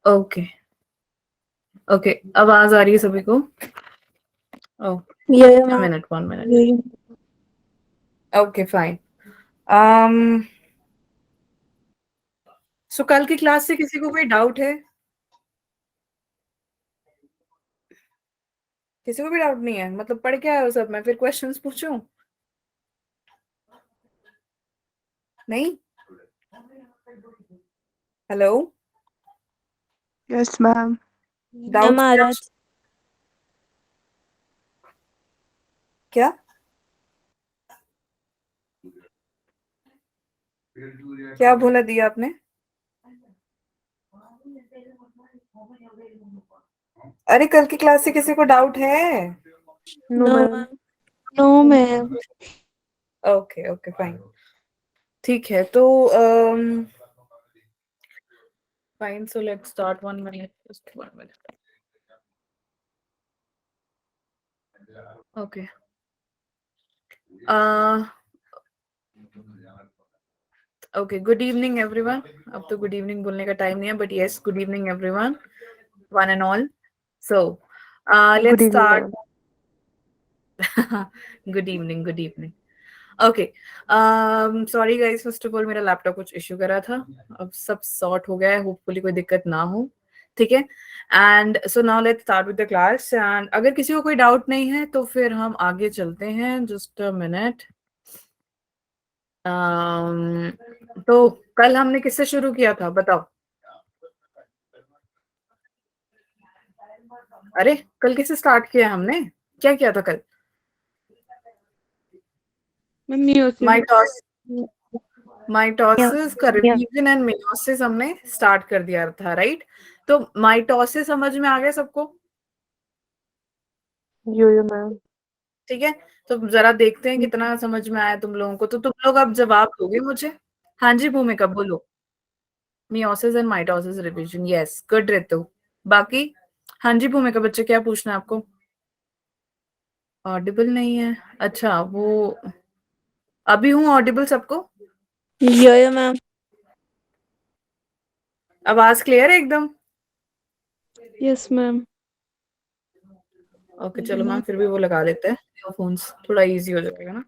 Okay okay, आवाज आ रही है सभी को? Oh, minute, 1 minute. Okay fine. So कल की क्लास से किसी को कोई डाउट है? किसी को भी डाउट नहीं है? मतलब पढ़ के आए हो सब? मैं फिर क्वेश्चंस पूछूं? नहीं? Hello, yes ma'am. डाउट? क्या क्या बोला दिया आपने? अरे कल की क्लास से किसी को डाउट है? No ma'am. No ma'am. Okay okay fine, ठीक है। तो fine, so let's start. 1 minute, just 1 minute. Okay, okay, good evening everyone. अब तो गुड इवनिंग बोलने का टाइम नहीं है, but yes, good evening everyone, one and all. So good let's evening start. Ma'am. Good evening, good evening. Okay, sorry guys, first of all मेरा laptop कुछ issue कर रहा था, अब सब सॉर्ट हो गया है, होपफुली कोई दिक्कत ना हो। ठीक है, and so now let's start with the class. And अगर किसी को कोई डाउट नहीं है तो फिर हम आगे चलते हैं। Just a minute. तो कल हमने किससे शुरू किया था, बताओ? अरे कल किससे स्टार्ट किया हमने? क्या किया था कल? माइटोसिस का रिवीजन एंड मेयोसिस हमने स्टार्ट कर दिया था, राइट? तो माइटोसिस समझ में आ गया सबको? यो मैम। ठीक है, तो जरा देखते हैं कितना समझ में आया तुम लोगों को। तो तुम लोग अब जवाब दोगे मुझे। हाँ जी भूमिका, बोलो। Meiosis and mitosis revision, yes, good Ritu. बाकी? हाँ जी भूमिका, बच्चे क्या पूछना है आपको? ऑडिबल नहीं है? अच्छा, वो अभी हूँ ऑडिबल सबको? यो मैम। आवाज क्लियर है एकदम? Yes ma'am. ओके चलो मैम, फिर भी वो लगा लेते हैं ईयरफोन्स, थोड़ा इजी हो जाएगा ना।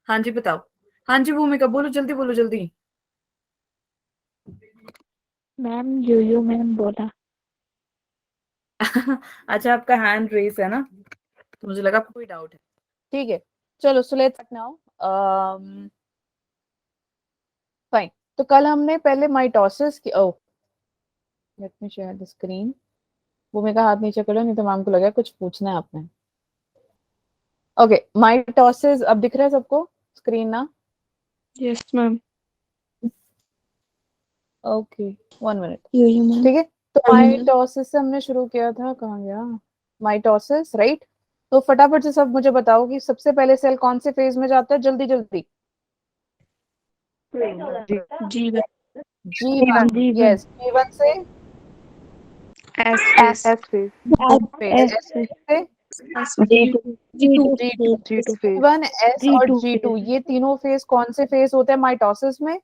हाँ जी बताओ। हाँ जी भूमिका, बोलो जल्दी, बोलो जल्दी। मैम यो मैम बोला। अच्छा, आपका हैंड रेस है ना, तो मुझे लगा कोई डाउट है। ठीक है, चलो सो लेट्स नाउ। फाइन, तो कल हमने पहले माइटोसिस की, oh let me share the screen. Bhumika हाथ नीचे करो, नहीं तो मैम को लगा कुछ पूछना है आपने। ओके, माइटोसिस अब दिख रहा है सबको स्क्रीन ना? Yes ma'am. Okay, 1 minute. Yo ma'am. ठीक है, तो माइटोसिस से हमने शुरू किया था, कहाँ गया माइटोसिस, राइट? तो फटाफट से सब मुझे बताओ कि सबसे पहले सेल कौन से फेज में जाता है, जल्दी जल्दी। जी G1, यस, G1 से S phase. S phase. Phase, S से G2 G2 phase. G1, S और G2, ये तीनों फेज कौन से फेज होते हैं माइटोसिस में?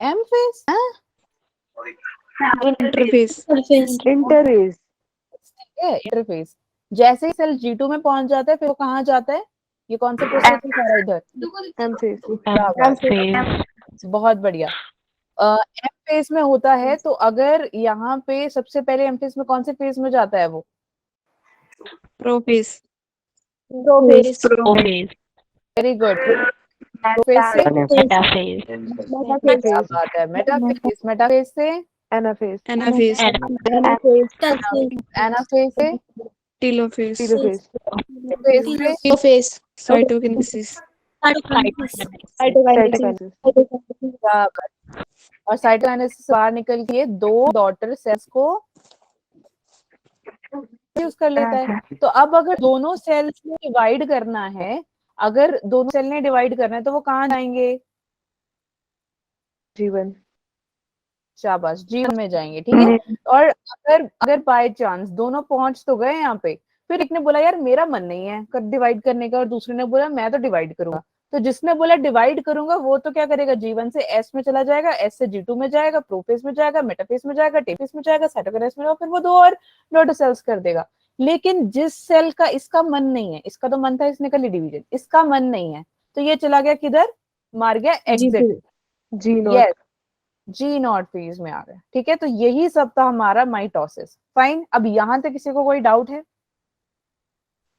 M phase? Interface. Interphase. Interface. जैसे ही सेल G2 में पहुंच जाता है, फिर वो कहाँ जाता है? ये कौन सा प्रोसेस है सारा इधर? M phase. बहुत बढ़िया। एम फेज में होता है, तो अगर यहाँ पे सबसे पहले एम फेज में कौन से फेज में जाता है वो? प्रोफेस। Very good. प्रोफेज से मेटाफेस। क्या बात है, मेटाफेज। मेटाफेज से एनाफेज। एनाफेस। एनाफेज से टीलोफेस। टीलोफेज। फेज से साइटोकिनेसिस। साइटोकाइनेसिस। क्या बात। और साइटोकाइनेसिस से बाहर निकल के दो डॉटर सेल्स को यूज कर लेता है। तो अब अगर दोनों सेल्स में डिवाइड करना है, अगर दोनों सेल ने डिवाइड करना है, तो वो कहाँ जाएंगे? G1। शाबाश, G1 में जाएंगे। ठीक है, और अगर अगर बाय चांस दोनों पहुंच तो गए यहाँ पे, फिर एक ने बोला यार मेरा मन नहीं है कर डिवाइड करने का, और दूसरे ने बोला मैं तो डिवाइड करूंगा, तो जिसने बोला डिवाइड करूंगा वो तो क्या करेगा, G1 से S में चला जाएगा, S से G2 में जाएगा, प्रोफेज में जाएगा, मेटाफेज में जाएगा, टेफेज में जाएगा, साइटोकिनेसिस में जाएगा, फिर वो 2 और डॉटर सेल्स कर देगा। लेकिन जिस सेल का इसका मन नहीं है, इसका तो मन था, इसने कर ली डिवीजन, इसका मन नहीं है, तो ये चला गया किधर, मार गया exit, G naught. Yes G naught phase में आ गया। ठीक है, तो यही सब था हमारा माइटोसिस। फाइन, अब यहां तक किसी को कोई डाउट है?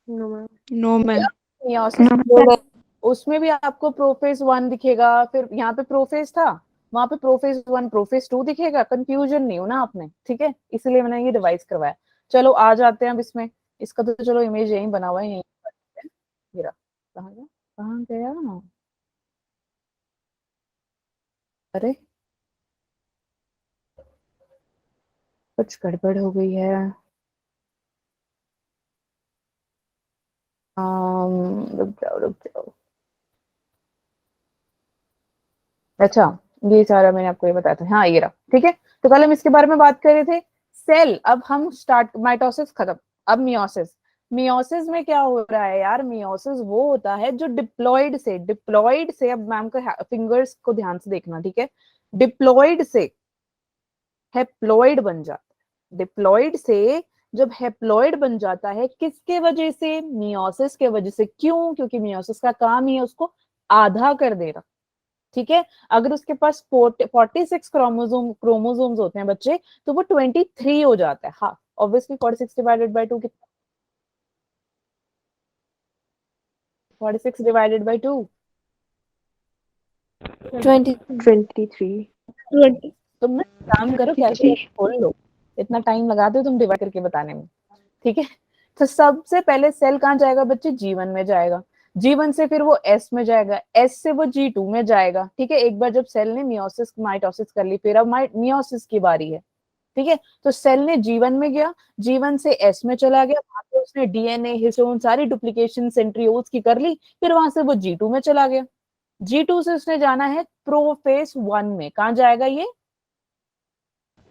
No ma'am. No ma'am. Meiosis उसमें भी आपको प्रोफेज 1 दिखेगा, फिर यहाँ पे प्रोफेज था, वहां पे प्रोफेज 1 प्रोफेज 2 दिखेगा, कंफ्यूजन नहीं हो ना आपने, ठीक है, इसलिए मैंने ये डिवाइस करवाया। चलो आ जाते हैं अब इसमें, इसका तो चलो इमेज यही बना हुआ है, यही गिरा, कहाँ गया, कहाँ गया, अरे कुछ गड़बड़ हो गई है। रुक जाओ। अच्छा, ये सारा मैंने आपको ये बताया था, हाँ ये रहा। ठीक है, तो कल हम इसके बारे में बात कर रहे थे सेल। अब हम स्टार्ट, माइटोसिस खत्म, अब मियोसिस। मियोसिस में क्या हो रहा है यार, मियोसिस वो होता है जो डिप्लॉइड से, अब मैम का फिंगर्स को ध्यान से देखना, ठीक है, डिप्लॉइड से हेप्लॉइड बन जाता है। डिप्लॉइड से जब हेप्लॉइड बन जाता है, किसके वजह से, मियोसिस के वजह से। क्यों? क्योंकि मियोसिस का काम ही है उसको आधा कर देना। ठीक है, अगर उसके पास 46 क्रोमोसोम्स होते हैं बच्चे, तो वो 23 हो जाता है। हाँ, ऑब्वियसली 46 डिवाइडेड बाय 2 कितना, 46 डिवाइडेड बाय 2 23। तुम ना काम करो, कैलकुलेटर खोल लो, इतना टाइम लगाते हो तुम डिवाइड करके बताने में। ठीक है, तो सबसे पहले सेल कहाँ जाएगा बच्चे, G1 में जाएगा, G1 से फिर वो S में जाएगा, S से वो G2 में जाएगा। ठीक है, एक बार जब सेल ने मियोसिस माइटोसिस कर ली, फिर अब मियोसिस की बारी है। ठीक है, तो सेल ने G1 में गया, G1 से S में चला गया, वहां पे उसने डीएनए, हिस्टोन, सारी डुप्लीकेशन सेंट्रियोज की कर ली, फिर वहां से वो G2 में चला गया। G2 से उसने जाना है प्रोफेज 1 में, कहाँ जाएगा ये,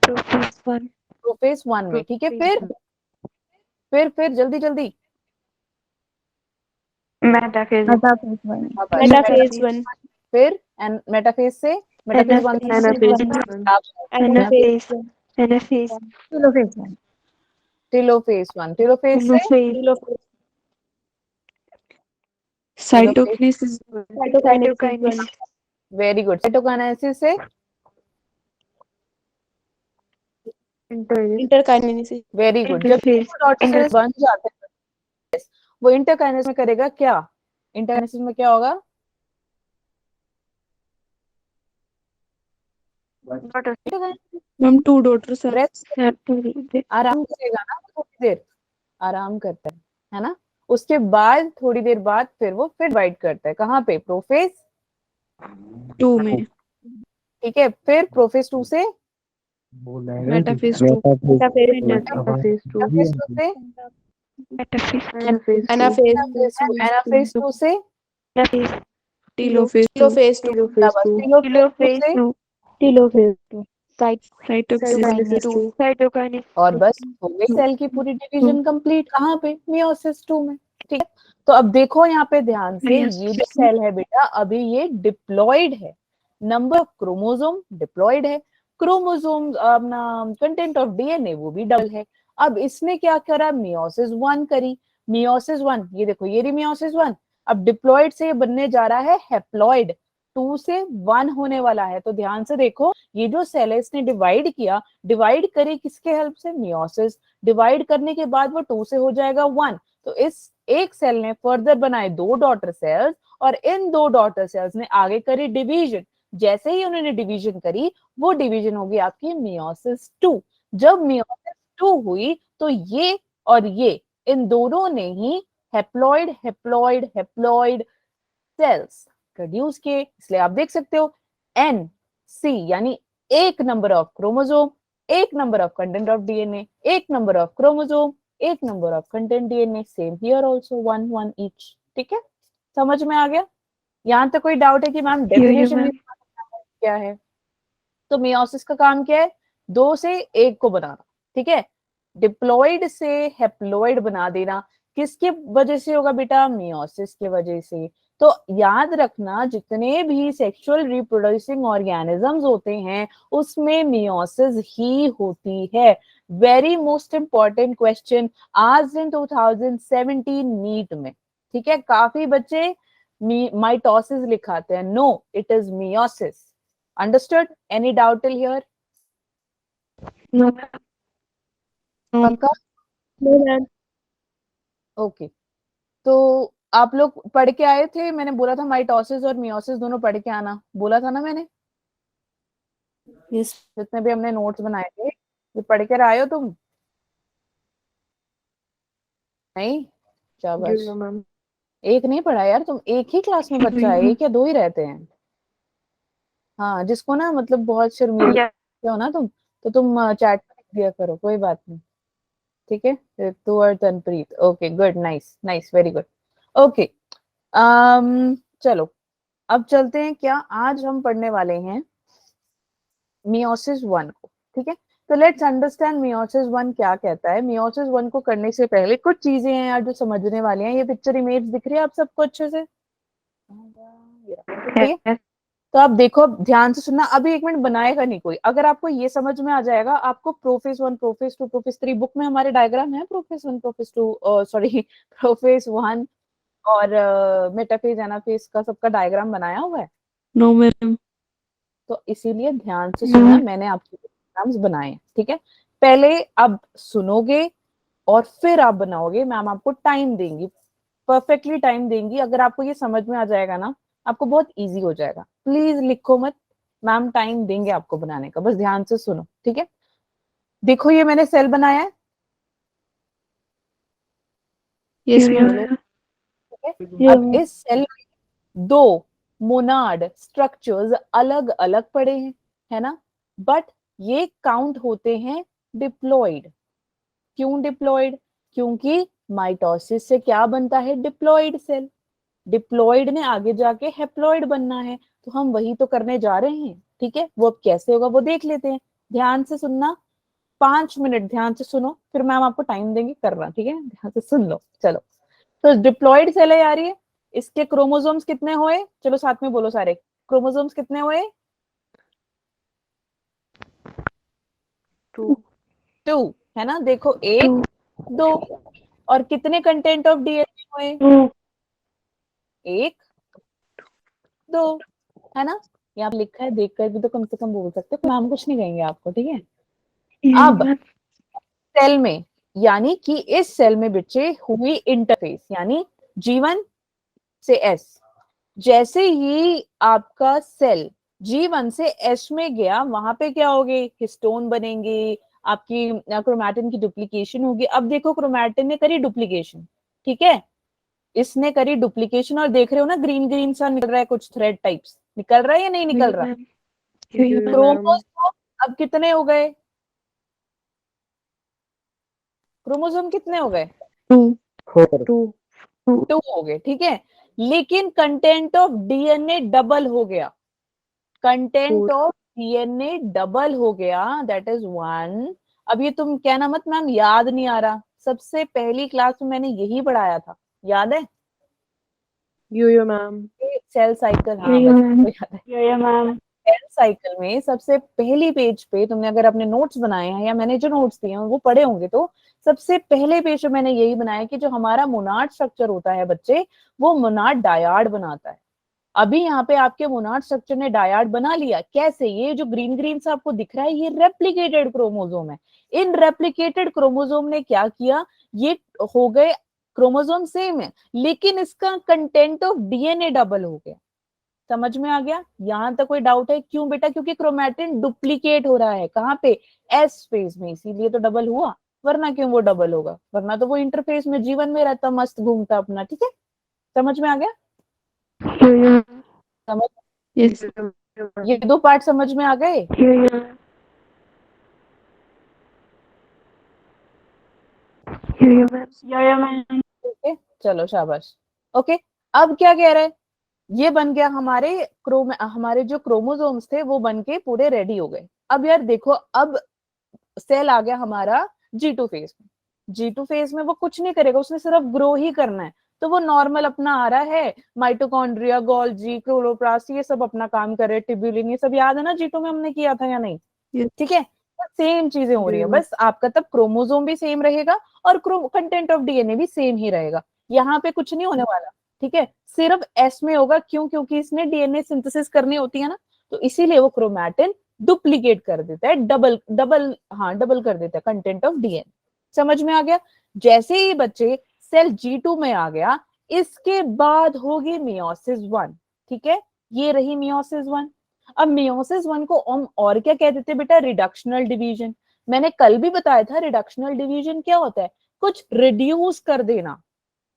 प्रोफेज 1 में। ठीक है, फिर जल्दी जल्दी, मेटाफेज मेटाफेज 1। फिर मेटाफेज से, मेटाफेज 1 एनाफेज टेलोफेज 1, टेलोफेज से साइटोकिनेसिस। वेरी गुड, साइटोकाइनेसिस से इंटरकाइनेसिस। Very good. जब डॉटर सेल्स बन जाते हैं, वो इंटरकाइनेसिस में करेगा क्या, इंटरकाइनेसिस में क्या होगा, मैम 2 डॉटर सेल्स। रेस्ट, आराम करेगा ना थोड़ी देर, आराम करता है ना, उसके बाद थोड़ी देर बाद फिर वो फिर डिवाइड करता है, कहाँ पे, प्रोफेज 2 में। ठीक है, फिर प्रोफेज 2 से मेटाफेज 2। मेटाफेज 2 से एनाफेज 2 से टेलोफेज 2। टेलोफेज 2 से साइटोकिनेसिस। और बस हो गई सेल की पूरी डिवीजन कंप्लीट। कहाँ पे, मियोसिस 2 में। ठीक है, तो अब देखो यहाँ पे ध्यान से, ये जो सेल है बेटा, अभी ये डिप्लॉइड है, नंबर ऑफ क्रोमोसोम डिप्लॉइड है, क्रोमोसोम अपना कंटेंट ऑफ डीएनए वो भी डबल है। अब इसने क्या करा, मियोसिस 1 करी, मियोसिस 1, ये देखो ये रही मियोसिस 1। अब डिप्लॉइड से बनने जा रहा है हैप्लॉइड, 2 से 1 होने वाला है। तो ध्यान से देखो, ये जो सेल है इसने डिवाइड किया, डिवाइड करी किसके हेल्प से, मियोसिस, डिवाइड करने के बाद वो 2 से हो जाएगा 1। तो इस एक सेल ने फर्दर बनाए 2 डॉटर सेल्स, और इन 2 डॉटर सेल्स ने आगे करी डिवीजन। जैसे ही उन्होंने डिवीजन करी, वो डिवीजन होगी आपकी मियोसिस 2। जब मियोसिस 2 हुई, तो ये और ये, इन दोनों ने ही हैप्लॉइड सेल्स प्रोड्यूस किए। इसलिए आप देख सकते हो एन सी, यानी एक नंबर ऑफ क्रोमोसोम, एक number of content of DNA, एक नंबर ऑफ क्रोमोसोम, एक number of content DNA, same here also 1 1 each. ठीक है, समझ में आ गया? यहां तक कोई डाउट है कि मैम डेफिनेशन क्या है? तो मियोसिस का काम क्या है, 2 से 1 को बनाना। ठीक है, डिप्लॉइड से हैप्लॉइड बना देना। किसके वजह से होगा बेटा? मियोसिस की वजह से। तो याद रखना जितने भी सेक्सुअल रिप्रोड्यूसिंग ऑर्गेनिजम्स होते हैं उसमें मियोसिस ही होती है। वेरी मोस्ट इंपॉर्टेंट क्वेश्चन आज इन 2017 नीट में, ठीक है? काफी बच्चे माइटोसिस लिखाते हैं, no it is meiosis. Understood? Any doubt till here? No, ma'am. पक्का? No, ma'am. ओके तो आप लोग पढ़ के आए थे, मैंने बोला था माइटोसिस और मियोसिस दोनों पढ़ के आना, बोला था ना मैंने? Yes. जितने भी हमने नोट्स बनाए थे ये पढ़ कर आए हो तुम? नहीं? शाबाश। You, ma'am. एक नहीं पढ़ा यार तुम, एक ही क्लास में बच्चा है, एक या दो ही रहते हैं। हाँ जिसको ना मतलब बहुत शर्मीले Yeah. हो ना तुम, तो तुम चैट में लिख दिया करो, कोई बात नहीं, ठीक है? तू और Tanpreet, okay good, nice nice, very good. Okay चलो अब चलते हैं, क्या आज हम पढ़ने वाले हैं मियोसिस 1 को, ठीक है? तो लेट्स अंडरस्टैंड मियोसिस 1 क्या कहता है। मियोसिस 1 को करने से पहले कुछ चीजें हैं यार जो समझने वाली हैं। ये पिक्चर इमेज दिख रही है आप सबको अच्छे से? ठीक है, Yes. तो आप देखो, ध्यान से सुनना, अभी एक मिनट बनाएगा नहीं कोई। अगर आपको ये समझ में आ जाएगा, आपको प्रोफेस 1 प्रोफेस 2 प्रोफेस 3 बुक में हमारे डायग्राम है, प्रोफेस 1 प्रोफेस 2 सॉरी प्रोफेस 1 और मेटाफेज एनाफेज का सबका डायग्राम बनाया हुआ है। No, ma'am. तो इसीलिए ध्यान से सुनना, मैंने आपके डायग्राम्स बनाए हैं, ठीक है? पहले आप सुनोगे और फिर आप बनाओगे, मैम आपको टाइम देंगी, परफेक्टली टाइम देंगी। अगर आपको ये समझ में आ जाएगा ना, आपको बहुत इजी हो जाएगा। प्लीज लिखो मत, मैम टाइम देंगे आपको बनाने का, बस ध्यान से सुनो, ठीक है? देखो ये मैंने सेल बनाया है, Yes, Yeah, ma'am. ma'am. ठीक है? Yeah, अब ma'am. इस सेल में दो मोनाड स्ट्रक्चर्स अलग अलग पड़े हैं, है ना? बट ये काउंट होते हैं डिप्लॉइड। क्यों डिप्लॉइड? क्योंकि माइटोसिस से क्या बनता है? Diploid cell. डिप्लॉइड ने आगे जाके हेप्लॉइड बनना है, तो हम वही तो करने जा रहे हैं, ठीक है? वो अब कैसे होगा वो देख लेते हैं। ध्यान से सुनना, 5 मिनट ध्यान से सुनो, फिर मैम आपको टाइम देंगे करना, ठीक है? ध्यान से सुन लो। चलो, तो डिप्लॉइड सेल है यार ये। इसके क्रोमोसोम्स कितने हुए? चलो साथ में बोलो सारे, क्रोमोसोम्स कितने हुए? 2. 2, है ना? देखो 1 2, और कितने कंटेंट ऑफ डीएनए हुए? 2. 1 2, है ना? यहाँ पे लिखा है, देख कर भी तो कम से कम बोल सकते हो, मैम कुछ नहीं कहेंगे आपको, ठीक है? Yeah, अब ma'am. सेल में, यानी कि इस सेल में बच्चे हुई इंटरफेस, यानी G1 से S। जैसे ही आपका सेल G1 से S में गया, वहां पे क्या होगे? हिस्टोन बनेंगे, आपकी क्रोमैटिन की डुप्लीकेशन होगी। अब देखो क्रोमैटिन ने करी डुप्लीकेशन, ठीक है? इसने करी डुप्लीकेशन और देख रहे हो ना ग्रीन ग्रीन सा निकल रहा है, कुछ थ्रेड टाइप्स निकल रहा है या नहीं निकल Yeah, रहा? ma'am. Yeah, ma'am. क्रोमोसोम अब कितने हो गए? क्रोमोसोम कितने हो गए? 2. 2. 2 हो गए, ठीक है? लेकिन कंटेंट ऑफ डीएनए डबल हो गया, कंटेंट 4. ऑफ डीएनए डबल हो गया, दैट इज 1। अब ये तुम कहना मत मैम याद नहीं आ रहा, सबसे पहली क्लास में मैंने यही पढ़ाया था, याद है? Yeah, ma'am. सेल साइकिल, हाँ Yeah, बस ma'am. तो याद है। Yeah, ma'am. सेल साइकिल में सबसे पहली पेज पे तुमने अगर अपने नोट्स बनाए हैं या मैंने जो नोट्स दिए हैं वो पढ़े होंगे, तो सबसे पहले पेज पे मैंने यही बनाया कि जो हमारा मोनाड स्ट्रक्चर होता है बच्चे, वो मोनाड डायाड बनाता है। अभी यहाँ पे आपके मोनाड स्ट्रक्चर ने डायाड बना लिया, कैसे? ये जो ग्रीन ग्रीन सा आपको दिख रहा है ये रेप्लिकेटेड क्रोमोसोम है। इन रेप्लिकेटेड क्रोमोसोम ने क्या किया? ये हो गए क्रोमोसोम सेम है, लेकिन इसका कंटेंट ऑफ डीएनए डबल हो गया। समझ में आ गया? यहां तक कोई डाउट है? क्यों बेटा? क्योंकि क्रोमैटिन डुप्लीकेट हो रहा है, कहाँ पे? एस फेज में, इसीलिए तो डबल हुआ, वरना क्यों वो डबल होगा? वरना तो वो इंटरफेस में जीवन में रहता, मस्त घूमता अपना, ठीक है? समझ में आ गया? Yeah, समझ, Yes. ये दो पार्ट समझ में आ गए? yeah. Yeah, ma'am. Yeah, ma'am. ठीक है, चलो शाबाश। ओके, अब क्या कह रहा है? ये बन गया हमारे हमारे जो क्रोमोसोम्स थे वो बन के पूरे रेडी हो गए। अब यार देखो, अब सेल आ गया हमारा G2 फेज में। G2 फेज में वो कुछ नहीं करेगा, उसने सिर्फ ग्रो ही करना है, तो वो नॉर्मल अपना आ रहा है, माइटोकॉन्ड्रिया, गोल्जी, क्लोरोप्लास्ट, ये सब अपना काम कर रहे हैं, ट्यूब्यूलिन, ये सब याद है ना G2 में हमने किया था या नहीं? Yes. ठीक है, सेम चीजें हो रही है, Yeah. बस आपका तब क्रोमोसोम भी सेम रहेगा और कंटेंट ऑफ डीएनए भी सेम ही रहेगा, यहाँ पे कुछ नहीं होने वाला। ठीक है, सिर्फ एस में होगा, क्यों? क्योंकि इसने डीएनए सिंथेसिस करनी होती है ना, तो इसीलिए वो क्रोमैटिन डुप्लीकेट कर देता है, डबल कर देता है कंटेंट ऑफ डीएनए। समझ में आ गया? जैसे ही बच्चे सेल G2 में आ गया, इसके बाद होगी मियोसिस 1। ठीक है, ये रही मियोसिस 1। अब मियोसिस 1 को हम और क्या कह देते हैं बेटा? Reductional division. मैंने कल भी बताया था रिडक्शनल डिवीजन क्या होता है, कुछ रिड्यूस कर देना,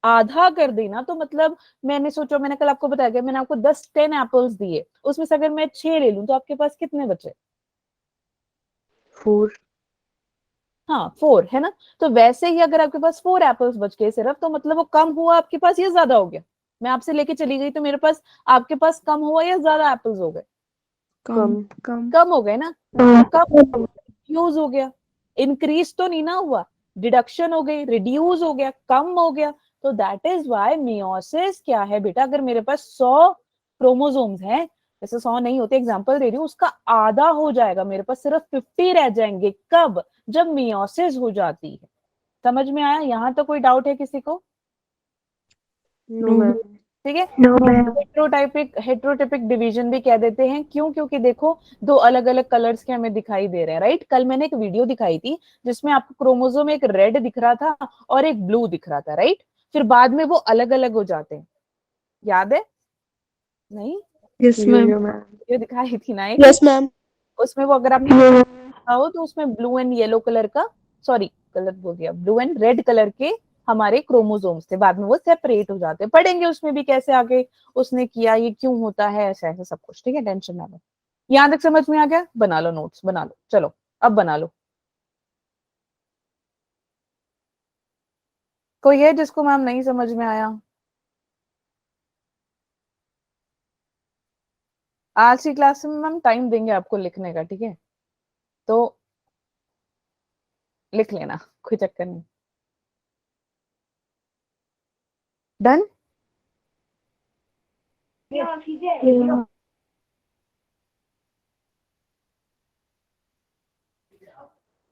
आधा कर देना। तो मतलब मैंने सोचा, मैंने कल आपको बताया कि मैंने आपको 10 एप्पल्स दिए, उसमें से अगर मैं 6 ले लूं तो आपके पास कितने बचे? 4. हाँ 4 है ना। तो वैसे ही अगर आपके पास 4 एप्पल्स बच गए सिर्फ, तो मतलब वो कम हुआ आपके पास या ज्यादा हो गया? मैं आपसे लेके चली गई तो मेरे पास, आपके पास कम हुआ या ज्यादा एप्पल्स हो गए? Come. Come. कम हो गए ना, तो कम यूज हो गया, इंक्रीज तो नहीं ना हुआ, डिडक्शन हो गई, रिड्यूस हो गया, कम हो गया। तो दैट इज व्हाई मियोसिस क्या है बेटा? अगर मेरे पास 100 क्रोमोसोम्स हैं, जैसे 100 नहीं होते, एग्जांपल दे रही हूँ, उसका आधा हो जाएगा, मेरे पास सिर्फ 50 रह जाएंगे। कब? जब मियोसिस हो जाती है। समझ में आया? यहाँ तो कोई डाउट है किसी को? No, No. ma'am. ठीक है, No, ma'am. हेट्रोटिपिक डिवीजन भी कह देते हैं, क्यों? क्योंकि देखो दो अलग अलग कलर्स के हमें दिखाई दे रहे हैं, राइट? कल मैंने एक वीडियो दिखाई थी जिसमें आपको क्रोमोसोम एक रेड दिख रहा था और एक ब्लू दिख रहा था, राइट? फिर बाद में वो अलग अलग हो जाते हैं, याद है? नहीं, Yes, ma'am. Yo-yo, ma'am. Video दिखाई थी ना एक, Yes, ma'am. उसमें वो अगर आपने Yo-yo. देखा हो तो उसमें ब्लू एंड येलो कलर का, सॉरी गलत बोल दिया, ब्लू एंड रेड कलर के हमारे क्रोमोसोम्स थे, बाद में वो सेपरेट हो जाते हैं। पढ़ेंगे उसमें भी कैसे आगे उसने किया, ये क्यों होता है, ऐसा ऐसा सब कुछ। ठीक है, टेंशन ना लो। यहाँ तक समझ में आ गया? बना लो नोट्स, बना लो, चलो अब बना लो। कोई है जिसको मैम नहीं समझ में आया? आज की क्लास में मैम टाइम देंगे आपको लिखने का, ठीक है? तो लिख लेना, कोई चक्कर नहीं। डन? Yeah.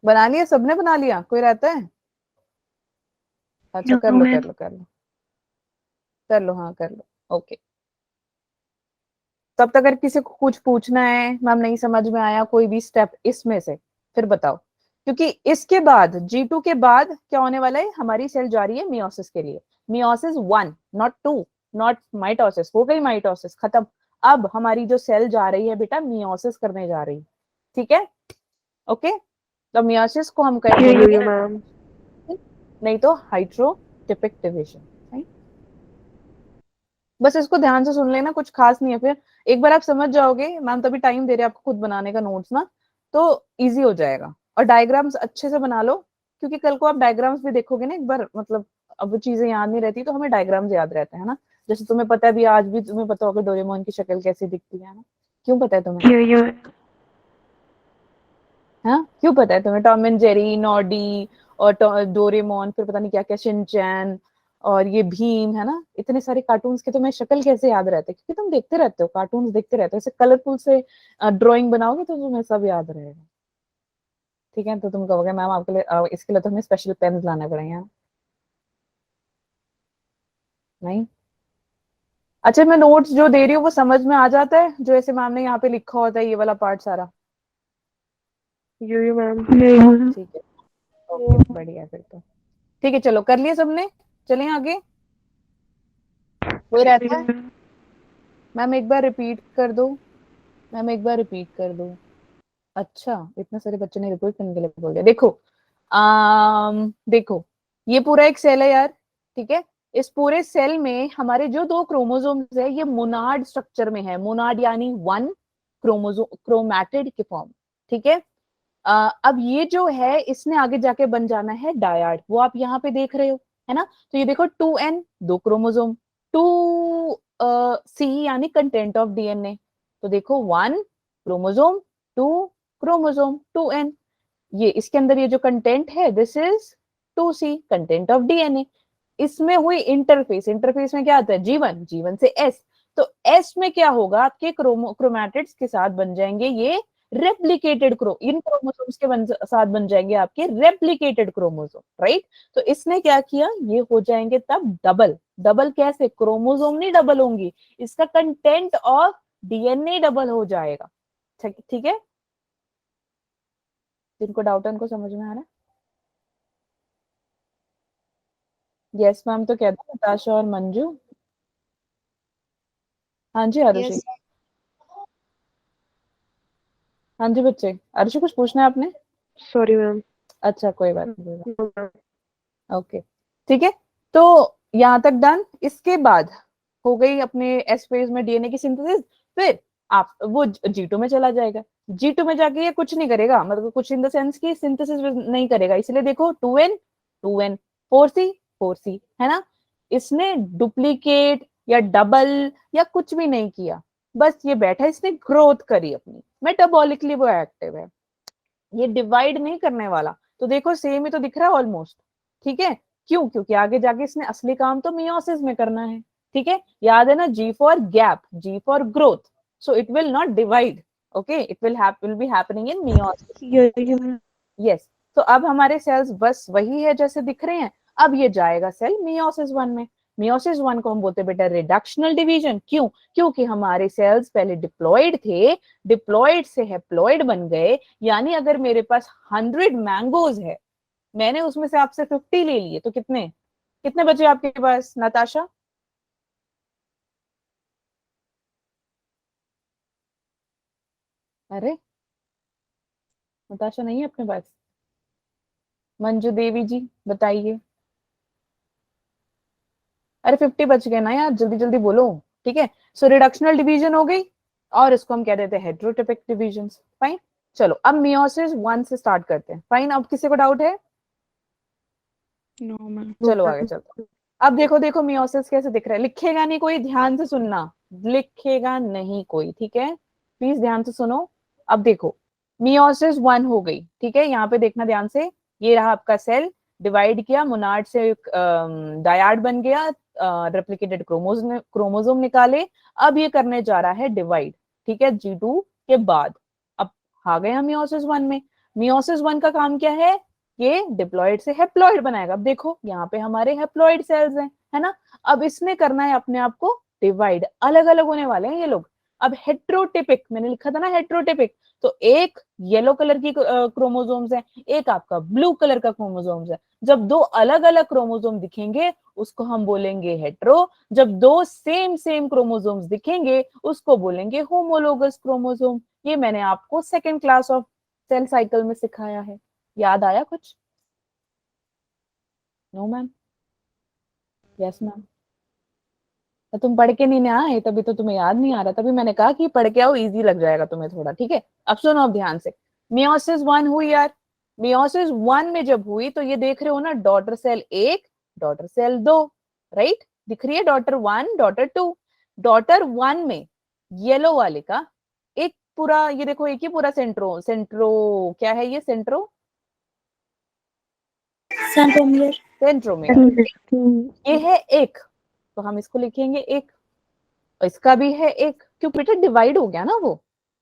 बना लिया सबने? बना लिया? कोई रहता है? अच्छा, No, कर लो ma'am. कर लो कर लो कर लो, हाँ कर लो, ओके। तब तक अगर किसी को कुछ पूछना है, मैम नहीं समझ में आया कोई भी स्टेप इसमें से, फिर बताओ। क्योंकि इसके बाद G2 के बाद क्या होने वाला है, हमारी सेल जा रही है मियोसिस के लिए। Meiosis 1, not 2, not mitosis. हो गई माइटोसिस खत्म, अब हमारी जो सेल जा रही है बेटा मियोसिस करने जा रही है। ठीक है, ओके। तो मियोसिस को हम कहेंगे, Yo-yo, ma'am. नहीं तो हाइड्रोटिपिक डिवीजन। बस इसको ध्यान से सुन लेना, कुछ खास नहीं है। फिर एक बार आप समझ जाओगे, मैम तभी टाइम दे रहे हैं आपको खुद बनाने का नोट्स ना, तो इजी हो जाएगा। और डायग्राम्स अच्छे से बना लो, क्योंकि कल को आप डायग्राम्स भी देखोगे ना एक बार, मतलब अब वो चीजें याद नहीं रहती तो हमें डायग्राम्स याद रहते हैं ना। जैसे तुम्हें पता है, भी आज भी तुम्हें पता होगा डोरेमोन की शक्ल कैसी दिखती है ना? क्यों पता है तुम्हें? Yo-yo. हाँ, क्यों पता है तुम्हें? टॉम एंड जेरी, नॉडी और डोरेमोन, फिर पता नहीं क्या क्या, शिनचैन और ये भीम, है ना? इतने सारे कार्टून्स के तुम्हें शक्ल कैसे याद रहते हैं? क्योंकि तुम देखते रहते हो, कार्टून्स देखते रहते हो, ऐसे कलरफुल से ड्राइंग बनाओगे तो तुम्हें सब याद रहेगा। ठीक है, तो तुम कहोगे मैम आपके लिए इसके लिए तो हमें स्पेशल पेन लाने पड़ेंगे, है ना? नहीं? अच्छा, मैं नोट्स जो दे रही हूँ वो समझ में आ जाता है, जो ऐसे मैम ने यहाँ पे लिखा होता है, ये वाला पार्ट सारा? Yo-yo, ma'am. Yo-yo. ठीक है, ओके, बढ़िया फिर तो। ठीक है, चलो कर लिया सबने, चलें आगे। कोई रहता है? मैम एक बार रिपीट कर दो, मैम एक बार रिपीट कर दो। अच्छा, इतने सारे बच्चे ने रिपीट करने के लिए बोल दिया। देखो, देखो ये पूरा एक सेल है यार, ठीक है? इस पूरे सेल में हमारे जो 2 क्रोमोसोम्स है, ये मोनाड स्ट्रक्चर में है। मोनाड यानी 1 क्रोमोसोम, क्रोमैटिड के फॉर्म। ठीक है, अब ये जो है इसने आगे जाके बन जाना है डायड, वो आप यहाँ पे देख रहे हो, है ना? तो ये देखो 2n, 2 क्रोमोसोम, 2 C यानी कंटेंट ऑफ डीएनए। तो देखो 1 क्रोमोसोम, 2 क्रोमोसोम, 2n। ये इसके अंदर ये जो कंटेंट है, this is 2C content of DNA. इसमें हुई इंटरफेस, इंटरफेस में क्या आता है G1, G1 से S, तो S में क्या होगा आपके क्रोमैटिड्स के साथ बन जाएंगे ये रेप्लिकेटेड इन क्रोमोसोम्स के साथ बन जाएंगे आपके रेप्लिकेटेड क्रोमोसोम, राइट। तो इसने क्या किया, ये हो जाएंगे तब डबल। डबल कैसे, क्रोमोसोम नहीं डबल होंगी, इसका कंटेंट ऑफ डीएनए डबल हो जाएगा। ठीक है, जिनको डाउट है उनको समझ में आ रहा है? यस मैम, तो कहते हैं नताशा और मंजू। हाँ जी आरुषि। Yes. हाँ जी बच्चे, आरुषि कुछ पूछना है आपने? Sorry ma'am. अच्छा कोई बात नहीं, ओके ठीक है। तो यहाँ तक डन। इसके बाद हो गई अपने एस फेज में डीएनए की सिंथेसिस। फिर आप वो G2 में चला जाएगा। G2 में जाके ये कुछ नहीं करेगा, मतलब कुछ इन द सेंस की सिंथेसिस नहीं करेगा, इसलिए देखो 2N 2N 4C 4C है ना। इसने डुप्लीकेट या डबल या कुछ भी नहीं किया, बस ये बैठा, इसने ग्रोथ करी अपनी, मेटाबॉलिकली वो एक्टिव है, ये डिवाइड नहीं करने वाला। तो देखो सेम ही तो दिख रहा है ऑलमोस्ट, ठीक है। क्यों, क्योंकि आगे जाके इसने असली काम तो मियोसिस में करना है, ठीक है। याद है ना, G for gap, G for growth, so it will not divide, okay, it will be happening in meiosis. Yes, तो अब हमारे सेल्स बस वही है जैसे दिख रहे हैं। अब ये जाएगा सेल मियोसिस 1 में। मियोसिस 1 को हम बोलते हैं बेटा रिडक्शनल डिवीजन। क्यों, क्योंकि हमारे सेल्स पहले डिप्लॉयड थे, डिप्लॉयड से हैप्लॉयड बन गए। यानी अगर मेरे पास 100 मैंगोज है, मैंने उसमें से आपसे 50 ले लिए, तो कितने कितने बचे आपके पास नताशा? अरे नताशा नहीं है अपने पास? मंजू देवी जी बताइए। अरे 50 बच गए ना यार, जल्दी जल्दी बोलो, ठीक है। सो रिडक्शनल डिवीजन हो गई, और इसको हम कह देते हैं हेट्रोटिपिक डिवीजन। फाइन, चलो अब मियोसिस 1 से स्टार्ट करते हैं। फाइन, अब किसी को डाउट है? No, ma'am. चलो आगे चलते हैं। अब देखो देखो मियोसिस कैसे दिख रहा है, लिखेगा नहीं कोई, ध्यान से सुनना, लिखेगा नहीं कोई, ठीक है, प्लीज ध्यान से सुनो। अब देखो मियोसिस 1 हो गई, ठीक है, यहाँ पे देखना ध्यान से। ये रहा आपका सेल, डिवाइड किया, मोनाड से डायाड बन गया, रेप्लिकेटेड क्रोमोसोम निकाले। अब ये करने जा रहा है डिवाइड, ठीक है, G2 के बाद। अब आ गए हम मियोसिस 1 में। मियोसिस 1 का काम क्या है, ये डिप्लॉयड से हैप्लॉयड बनाएगा। अब देखो यहाँ पे हमारे हैप्लॉयड सेल्स हैं, है ना। अब इसने करना है अपने आप को डिवाइड, अलग अलग होने वाले हैं ये लोग। अब हेट्रोटिपिक, मैंने लिखा था ना हेट्रोटिपिक, तो एक येलो कलर की क्रोमोसोम्स है, एक आपका ब्लू कलर का क्रोमोसोम्स है। जब दो अलग अलग क्रोमोसोम दिखेंगे उसको हम बोलेंगे हेट्रो। जब दो सेम सेम क्रोमोसोम्स दिखेंगे उसको बोलेंगे होमोलोगस क्रोमोसोम। ये मैंने आपको second class of cell cycle में सिखाया है, याद आया कुछ? No ma'am? Yes ma'am? तो तुम पढ़ के नहीं ना आए, तभी तो तुम्हें याद नहीं आ रहा, तभी मैंने कहा कि पढ़ के आओ, इजी लग जाएगा तुम्हें थोड़ा, ठीक है। अब सुनो अब ध्यान से, मियोसिस 1 हुई यार। मियोसिस 1 में जब हुई तो ये देख रहे हो ना, daughter cell 1 daughter cell 2, right, दिख रही है डॉटर 1 डॉटर 2। डॉटर 1 में येलो वाले का एक पूरा, ये देखो एक ही पूरा सेंट्रो सेंट्रो क्या है ये, सेंट्रोमियर, सेंट्रोमियर ये है एक, तो हम इसको लिखेंगे एक। इसका भी है एक, क्यों बेटा डिवाइड हो गया ना वो,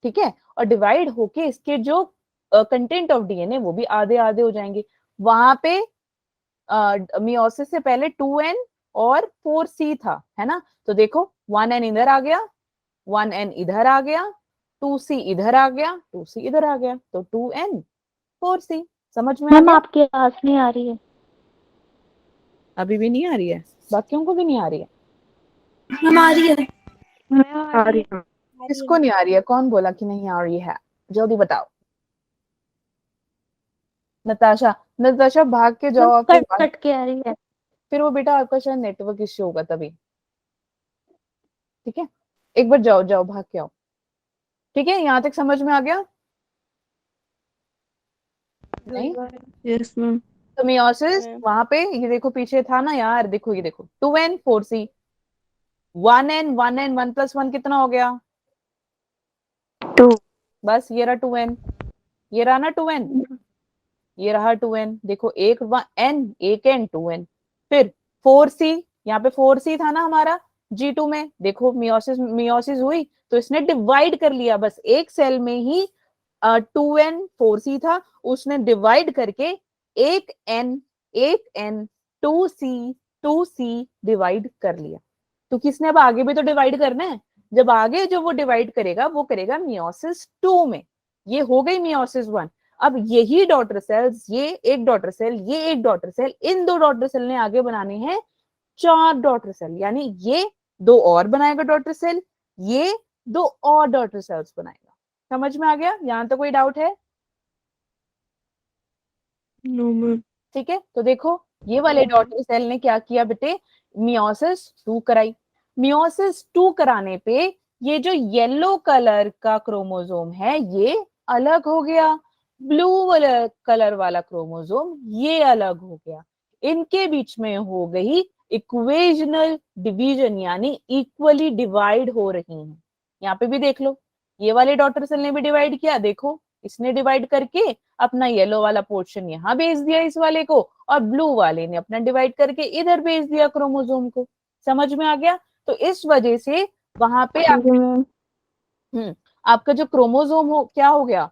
ठीक है। और डिवाइड होके इसके जो कंटेंट ऑफ डीएनए वो भी आधे आधे हो जाएंगे। वहां पे मियोसिस से पहले 2N और 4C था, है ना। तो देखो 1N इधर आ गया, 1N इधर आ गया, 2C इधर आ गया, 2C इधर आ गया, तो 2N 4C। समझ में आ मैम गया? आपकी आवाज नहीं आ रही है। अभी भी नहीं आ रही है? बाकियों को भी नहीं आ रही है? हमारी है। आ रही है। किसको नहीं आ रही है? कौन बोला कि नहीं आ रही है? जल्दी बताओ। नताशा, नताशा भाग के जाओ, मैम आपके कट कट के आ रही है। फिर वो बेटा आपका शायद नेटवर्क इश्यू होगा तभी, ठीक है। एक बार जाओ जाओ भाग के आओ, ठीक है। यहाँ तक समझ में आ गया? नहीं? Yes, ma'am. तो मियोसिस वहां पे ये देखो पीछे था ना यार, देखो ये देखो 2N 4C, 1N 1N 1 + 1 कितना हो गया? 2। बस ये रहा 2N, ये रहा ना 2N, ये रहा 2n, देखो एक n, एक n 2n, फिर 4c, यहाँ पे 4c था ना हमारा G2 में, देखो मियोसिस मियोसिस हुई तो इसने डिवाइड कर लिया, बस एक सेल में ही 2n 4c था, उसने डिवाइड करके एक n 2c 2c डिवाइड कर लिया। तो किसने अब आगे भी तो डिवाइड करना है, जब आगे जो वो डिवाइड करेगा वो करेगा मियोसिस 2 में, ये हो गई मियोसिस 1। अब यही डॉटर सेल्स, ये एक डॉटर सेल, ये एक डॉटर सेल, इन दो डॉटर सेल ने आगे बनाने हैं 4 डॉटर सेल, यानी ये 2 और बनाएगा डॉटर सेल, ये 2 और डॉटर सेल्स बनाएगा। समझ में आ गया? यहां तो कोई डाउट है? No ma'am. ठीक है, तो देखो ये वाले डॉटर सेल ने क्या किया बेटे, मियोसिस 2 कराई। मियोसिस 2 कराने पे ये जो येलो कलर का क्रोमोसोम है ये अलग हो गया, ब्लू कलर वाला क्रोमोसोम ये अलग हो गया, इनके बीच में हो गई इक्वेशनल डिवीजन, यानी इक्वली डिवाइड हो रही हैं। यहाँ पे भी देख लो, ये वाले डॉटर सेल ने भी डिवाइड किया, देखो इसने डिवाइड करके अपना येलो वाला पोर्शन यहाँ भेज दिया इस वाले को, और ब्लू वाले ने अपना डिवाइड करके इधर भेज दिया क्रोमोसोम को। समझ में आ गया? तो इस वजह से वहां पे आपका जो क्रोमोसोम हो क्या हो गया,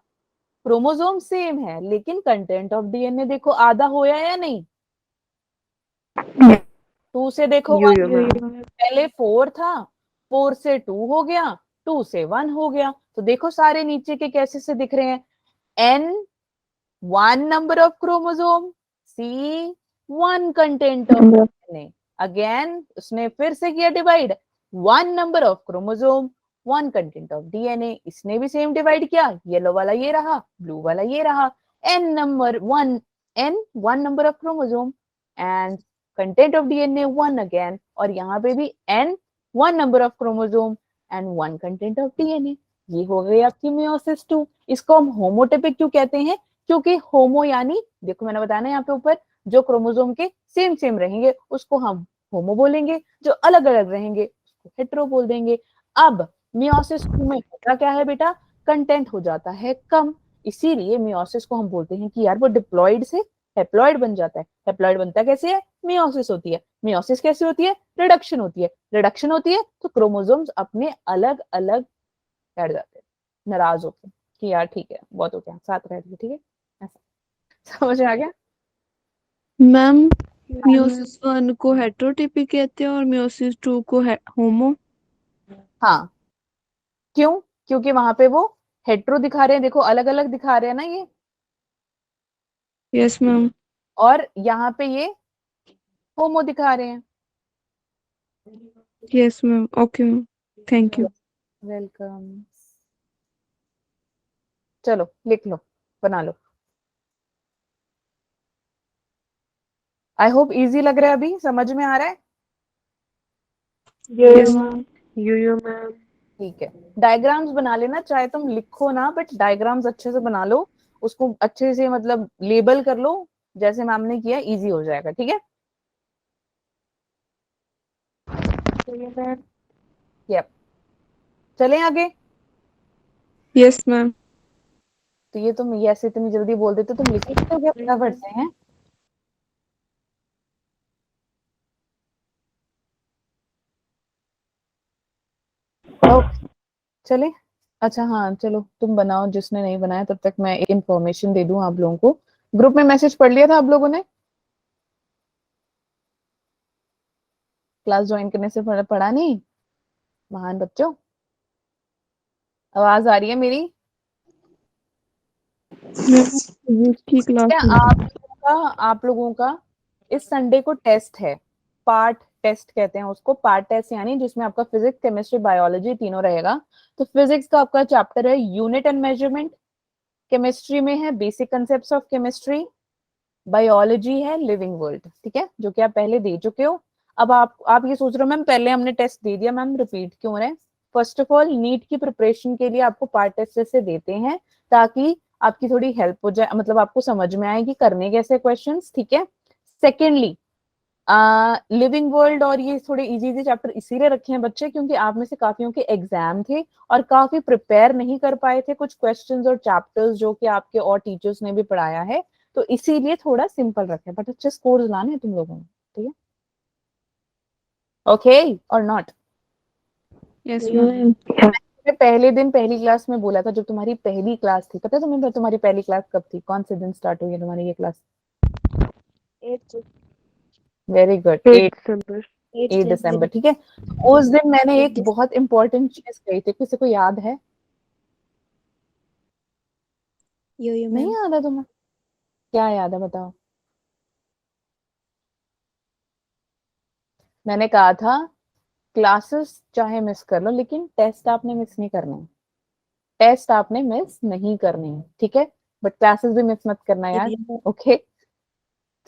क्रोमोसोम सेम है लेकिन कंटेंट ऑफ डीएनए देखो आधा होया या नहीं। 2 से देखो यो 1, यो मैम। पहले 4 था, 4 से 2 हो गया, 2 से 1 हो गया, तो देखो सारे नीचे के कैसे से दिख रहे हैं, n 1 number of chromosome, c 1 content of DNA, again उसने फिर से किया divide, 1 number of chromosome 1 content of DNA, इसने भी सेम डिवाइड किया, येलो वाला ये रहा, ब्लू वाला ये रहा, n 1 number of chromosome and content of DNA 1 again, और यहाँ पे भी n 1 number of chromosome and 1 content of DNA. ये हो गई आपकी मियोसिस 2। इसको हम होमोटिपिक क्यों कहते हैं, क्योंकि होमो यानी देखो मैंने बताया ना यहाँ पे ऊपर, जो क्रोमोसोम के सेम सेम रहेंगे उसको हम होमो बोलेंगे, जो अलग अलग रहेंगे उसको हेट्रो बोल देंगे। अब मियोसिस 2 में होता क्या है बेटा, कंटेंट हो जाता है कम, इसीलिए मियोसिस को हम बोलते हैं कि यार वो डिप्लॉइड से हेप्लॉइड बन जाता है। हेप्लॉइड बनता कैसे है, मियोसिस होती है। मियोसिस कैसे होती है, रिडक्शन होती है। रिडक्शन होती है तो क्रोमोसोम्स अपने अलग अलग बैठ जाते हैं, नाराज होते हैं कि यार ठीक है बहुत हो गया, साथ रह लिए, ठीक है, ऐसा समझ में आ गया? मैम मियोसिस 1 को हेटेरोटिपिक कहते हैं और मियोसिस 2 को होमो। हाँ, क्यों? क्योंकि वहां पे वो हेट्रो दिखा रहे हैं, देखो अलग अलग दिखा रहे हैं ना ये, यस मैम। और यहाँ पे ये होमो दिखा रहे हैं। Yes ma'am, okay ma'am, thank you. Welcome. चलो लिख लो, बना लो। आई होप इजी लग रहा है, अभी समझ में आ रहा है? यो मैम। यो मैम। ठीक है, डायग्राम्स बना लेना, चाहे तुम लिखो ना बट डायग्राम्स अच्छे से बना लो, उसको अच्छे से मतलब लेबल कर लो, जैसे मैम ने किया इजी हो जाएगा, ठीक है? यप, चलें आगे। Yes ma'am. तो ये तुम ये ऐसे इतनी जल्दी बोल देते, तुम लिख सकते हो क्या फटाफट से? हैं ओके, चले। अच्छा हाँ चलो तुम बनाओ, जिसने नहीं बनाया, तब तक मैं एक इन्फॉर्मेशन दे दूं आप लोगों को। ग्रुप में मैसेज पढ़ लिया था आप लोगों ने? क्लास ज्वाइन करने से पढ़ा नहीं? महान बच्चों, आवाज आ रही है मेरी? ठीक क्लास क्या आप लोगों का इस संडे को टेस्ट है, पार्ट टेस्ट कहते हैं उसको, पार्ट टेस्ट यानी जिसमें आपका फिजिक्स केमिस्ट्री बायोलॉजी तीनों रहेगा। तो फिजिक्स का आपका चैप्टर है यूनिट एंड मेजरमेंट, केमिस्ट्री में है basic concepts of chemistry, biology है लिविंग वर्ल्ड, ठीक है, जो कि आप पहले दे चुके हो। अब आप ये सोच रहे हो मैम पहले हमने टेस्ट दे दिया, मैम रिपीट क्यों रहे? फर्स्ट ऑफ ऑल नीट की प्रिपरेशन के लिए आपको पार्ट टेस्ट से देते हैं ताकि आपकी थोड़ी हेल्प हो जाए, मतलब आपको समझ में आए कि करने कैसे क्वेश्चंस, ठीक है। सेकेंडली लिविंग वर्ल्ड और ये थोड़े इजी इजी चैप्टर इसीलिए रखे हैं बच्चे क्योंकि आप में से काफियों के एग्जाम थे और काफी प्रिपेयर नहीं कर पाए थे कुछ क्वेश्चंस और चैप्टर्स जो कि आपके और टीचर्स ने भी पढ़ाया है, तो इसीलिए थोड़ा सिंपल रखे, बट अच्छे स्कोर्स लाने हैं तुम लोगों ने, ठीक है? ओके और not? Yes You ma'am. ma'am. मैं पहले दिन पहली क्लास में बोला था, जब तुम्हारी पहली क्लास थी, पता है तुम्हें तुम्हारी पहली क्लास कब थी? कौन से दिन स्टार्ट हुई है तुम्हारी ये class? 8th very good, December. 8 दिसंबर, ठीक है। उस दिन मैंने एक बहुत इंपॉर्टेंट चीज कही थी, किसी को याद है? You नहीं ma'am. याद है तुम्हें? क्या याद है बताओ? मैंने कहा था क्लासेस चाहे मिस कर लो, लेकिन टेस्ट आपने मिस नहीं करना है। टेस्ट आपने मिस नहीं करनी है, ठीक है? बट क्लासेस भी मिस मत करना यार, ओके?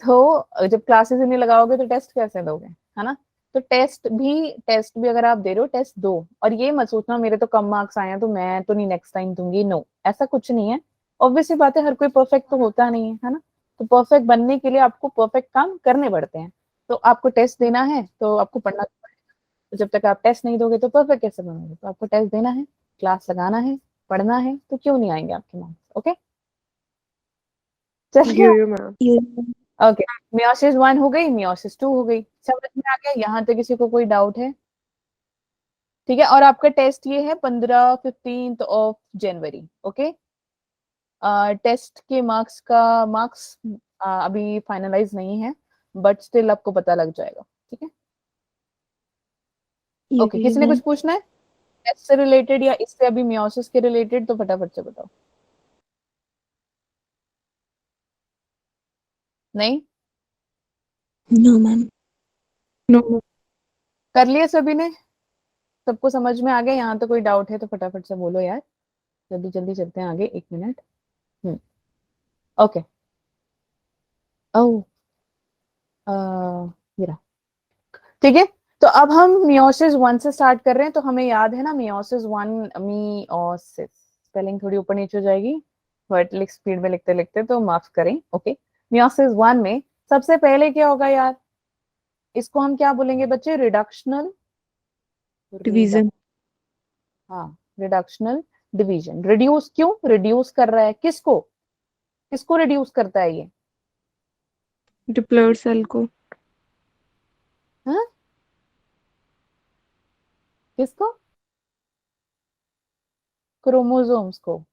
तो जब क्लासेस ही नहीं लगाओगे तो टेस्ट कैसे दोगे, है ना? तो टेस्ट भी अगर आप दे रहे हो, टेस्ट दो, और ये मत सोचना मेरे तो कम मार्क्स आए हैं तो मैं तो नहीं नेक्स्ट टाइम दूंगी, नो, ऐसा कुछ नहीं है। ऑब्वियसली बात है, हर कोई परफेक्ट तो होता नहीं है ना? तो परफेक्ट बनने के लिए आपको परफेक्ट काम करने पड़ते हैं। तो आपको टेस्ट देना है तो आपको पढ़ना, तो जब तक आप टेस्ट नहीं दोगे तो परफेक्ट कैसे बनोगे? तो आपको टेस्ट देना है, क्लास लगाना है, पढ़ना है, तो क्यों नहीं आएंगे आपके मार्क्स? ओके, चलिए। You ma'am. ओके, मियोसिस 1 हो गई, मियोसिस 2 हो गई, समझ में आ गया? यहाँ तक किसी को कोई डाउट है? ठीक है, और आपका टेस्ट ये है 15 ऑफ जनवरी, ओके? टेस्ट के मार्क्स अभी फाइनलाइज नहीं है, बट स्टिल आपको पता लग जाएगा, ठीक है? ओके, किसी ने कुछ पूछना है टेस्ट से रिलेटेड या इससे अभी मियोसिस के रिलेटेड? तो फटाफट से बताओ। नहीं? No ma'am. नो। कर लिया सभी ने? सबको समझ में आ गया? यहाँ तो कोई डाउट है तो फटाफट से बोलो यार, जल्दी जल्दी चलते हैं आगे, 1 मिनट। ओके। ओह, ये रहा, ठीक है। तो अब हम मियोसिस 1 से स्टार्ट कर रहे हैं, तो हमें याद है ना मियोसिस 1, मियोसिस स्पेलिंग थोड़ी ऊपर नीचे हो जाएगी, बट स्पीड में लिखते लिखते तो माफ करें, ओके? मियोसिस 1 में सबसे पहले क्या होगा यार? इसको हम क्या बोलेंगे बच्चे? Reductional division. हाँ, रिडक्शनल डिवीजन। रिड्यूस, क्यों रिड्यूस कर रहा है? किसको? किसको रिड्यूस करता है ये? डिप्लॉयड सेल को। हाँ? किसको? क्रोमोसोम्स को,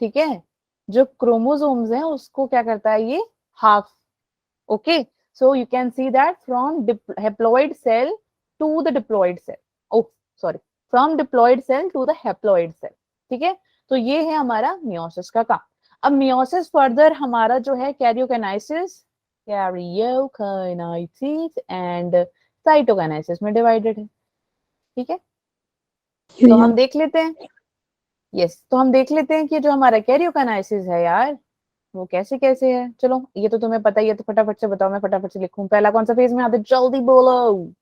ठीक है? जो क्रोमोसोम्स हैं उसको क्या करता है ये? Half, okay? So you can see that from haploid cell to the diploid cell, oh sorry, from diploid cell to the haploid cell, ठीक है? तो ये है हमारा मियोसिस का काम। अब मियोसिस फर्दर हमारा जो है कैरियोकाइनेसिस, कैरियोकाइनेसिस एंड साइटोकाइनेसिस में डिवाइडेड है, ठीक है? तो हम देख लेते हैं, यस, तो हम देख लेते हैं कि जो हमारा कैरियोकाइनेसिस है यार, वो कैसे कैसे है। चलो, ये तो तुम्हें पता ही है, तो फटाफट से बताओ, मैं फटाफट से लिखूं। पहला कौन सा फेज में आता है? जल्दी बोलो।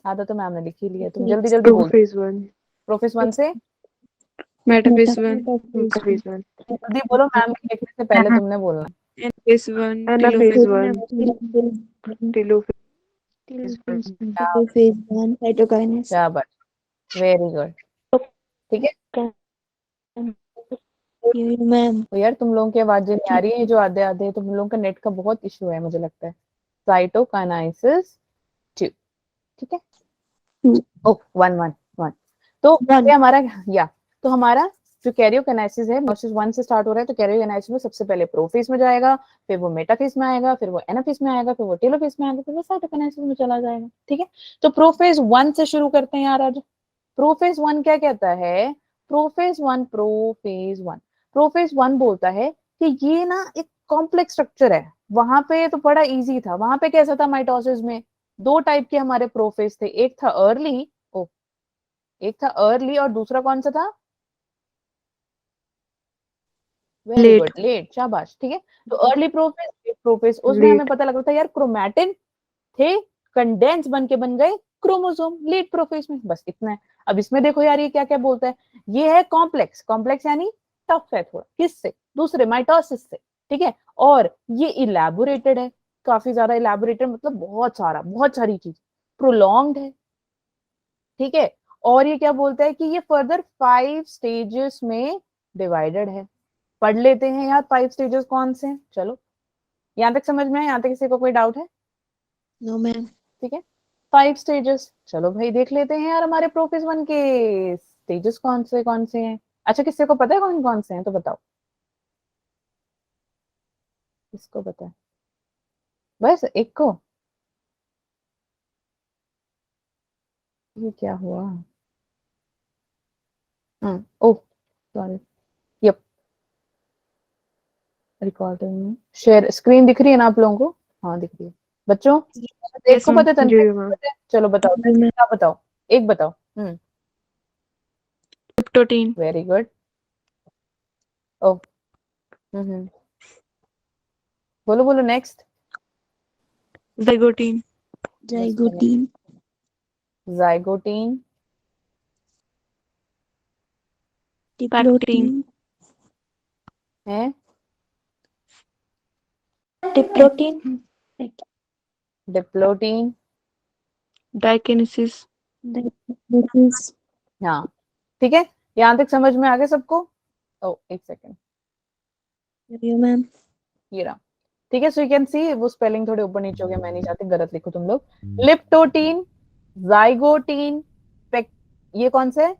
आधा तो मैम ने लिख ही लिया, तुम जल्दी जल्दी बोल। Phase 1. प्रोफेस 1 से मेटाफेज 1। Phase 1. जल्दी बोलो, मैम के लिखने से पहले तुमने बोलना। Anaphase 1। Anaphase 1. Telophase 1. Phase 1 cytokinase. शाबाश, वेरी गुड, ठीक है। मैम तो यार तुम लोगों की आवाजें नहीं आ रही है, जो आधे आधे, तुम लोगों का नेट का बहुत इशू है मुझे लगता है। साइटोकाइनेसिस 2, ठीक है? ओ 1 तो ये हमारा, या तो हमारा जो कैरियोकाइनेसिस है मियोसिस 1 से स्टार्ट हो रहा है, तो कैरियोकाइनेसिस में सबसे पहले प्रोफेज में जाएगा, फिर वो मेटाफेज में आएगा, फिर वो एनाफेज में आएगा, फिर वो टेलोफेज में आएगा, फिर वो साइटोकाइनेसिस में चला जाएगा, ठीक है? तो प्रोफेज 1 से शुरू करते हैं यार आज। प्रोफेज 1 क्या कहता है? प्रोफेज 1 बोलता है कि ये ना एक कॉम्प्लेक्स स्ट्रक्चर है। वहां पे तो बड़ा इजी था, वहां पे कैसा था? माइटोसिस में 2 टाइप के हमारे प्रोफेज थे, एक था अर्ली और दूसरा कौन सा था? Very late. गुड, लेट, शाबाश, ठीक है? तो अर्ली प्रोफेज, लेट प्रोफेज, उसमें हमें Late. पता लगता था यार क्रोमैटिन थे, कंडेंस बन के बन गए क्रोमोसोम, लेट प्रोफेज में, बस इतना है। अब इसमें देखो यार ये क्या क्या बोलता है, ये है कॉम्प्लेक्स, कॉम्प्लेक्स यानी टफ है थोड़ा, किससे? दूसरे माइटोसिस से, ठीक है? और ये इलैबोरेटेड है, काफी ज्यादा इलैबोरेटेड, मतलब बहुत सारी चीज, प्रोलॉन्ग्ड है, ठीक है? और ये क्या बोलता है कि ये फर्दर 5 स्टेजेस में डिवाइडेड है, पढ़ लेते हैं यार 5 स्टेजेस कौन से हैं। चलो यहाँ तक समझ में है, यहाँ तक किसी को कोई डाउट है? No, ma'am. ठीक है 5 स्टेजेस। चलो भाई देख लेते हैं यार हमारे प्रोफेस 1 के स्टेजेस कौन से हैं। अच्छा किसी को पता है कौन कौन से हैं तो बताओ, किसको पता है? बस एक को? ये क्या हुआ? Oh sorry. Yup recording share screen दिख रही है ना आप लोगों को? हाँ दिख रही है बच्चों। एक को पता है, तन्वी जी को मैम। पता है? चलो बताओ जी, मैम। क्या बताओ, एक बताओ। Leptotene, very good. ओ बोलो बोलो next. Zygotene, Zygote. Zygotene, pectin, Diplotin. है Diplotin. Diplotene, डाइकेनेसिस, Diagnosis. हाँ ठीक है यहाँ तक समझ में आ गया सबको? ओ एक सेकेंड You, ma'am. ये रहा। ठीक है सो यू कैन सी वो स्पेलिंग थोड़े ऊपर नीचे हो गया, मैं नहीं चाहती गलत लिखो तुम लोग। लिप्टोटीन, जाइगोटीन, ये कौन से?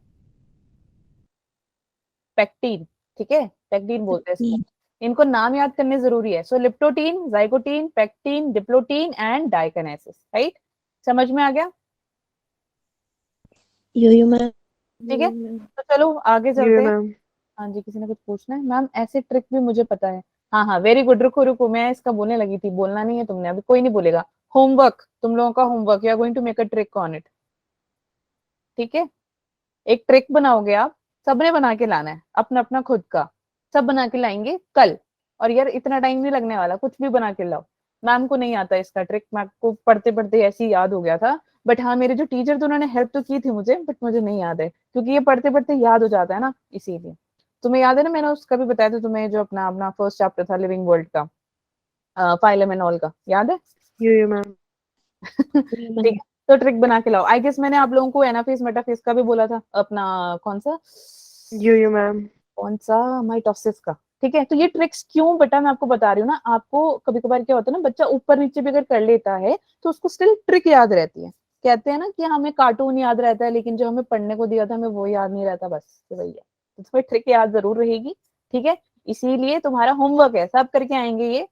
पेक्टीन। ठीक है पेक्टीन बोलते हैं इसको। इनको नाम याद करने जरूरी है। So leptotene, zygotene, pachytene, diplotene and diakinesis. Right समझ में आ गया? You, ma'am. ठीक है तो चलो आगे जी चलते हैं। मैम। हाँ जी किसी ने कुछ पूछना है? मैम ऐसे ट्रिक भी मुझे पता है। हाँ हाँ वेरी गुड, रुको रुको मैं इसका बोलने लगी थी, बोलना नहीं है तुमने अभी, कोई नहीं बोलेगा। होमवर्क, तुम लोगों का homework, you are going to make a trick on it. ठीक है एक ट्रिक बनाओगे आप, सबने बना के लाना है अपना अपना खुद का, सब बना के लाएंगे कल। और यार इतना टाइम नहीं लगने वाला, कुछ भी बना के लाओ। मैम को नहीं आता इसका ट्रिक, मैम को पढ़ते पढ़ते ऐसे ही याद हो गया था। बट हाँ मेरे जो टीचर थे उन्होंने हेल्प तो की थी मुझे, बट मुझे नहीं याद है क्योंकि ये पढ़ते पढ़ते याद हो जाता है ना, इसीलिए। तुम्हें याद है ना मैंने उसका भी बताया था तुम्हें, जो अपना अपना फर्स्ट चैप्टर था लिविंग वर्ल्ड का, फाइलम एंड ऑल का, याद है? जी मैम। You, ठीक है ma'am. तो ट्रिक बना के लाओ। आई गेस मैंने आप लोगों को एनाफेज मेटाफेज का भी बोला था, अपना कौन सा जी मैम। कौन सा माइटोसिस का। ठीक है तो ये ट्रिक्स क्यों बेटा मैं आपको बता रही हूँ ना, आपको कभी कभार क्या होता है ना, बच्चा ऊपर नीचे भी अगर कर लेता है तो उसको स्टिल ट्रिक याद रहती है। कहते हैं ना कि हमें कार्टून याद रहता है लेकिन जो हमें पढ़ने को दिया था हमें वो याद नहीं रहता, बस तो वही है। तो तुम्हें ट्रिक याद जरूर रहेगी। ठीक है इसीलिए तुम्हारा होमवर्क है, सब करके आएंगे ये।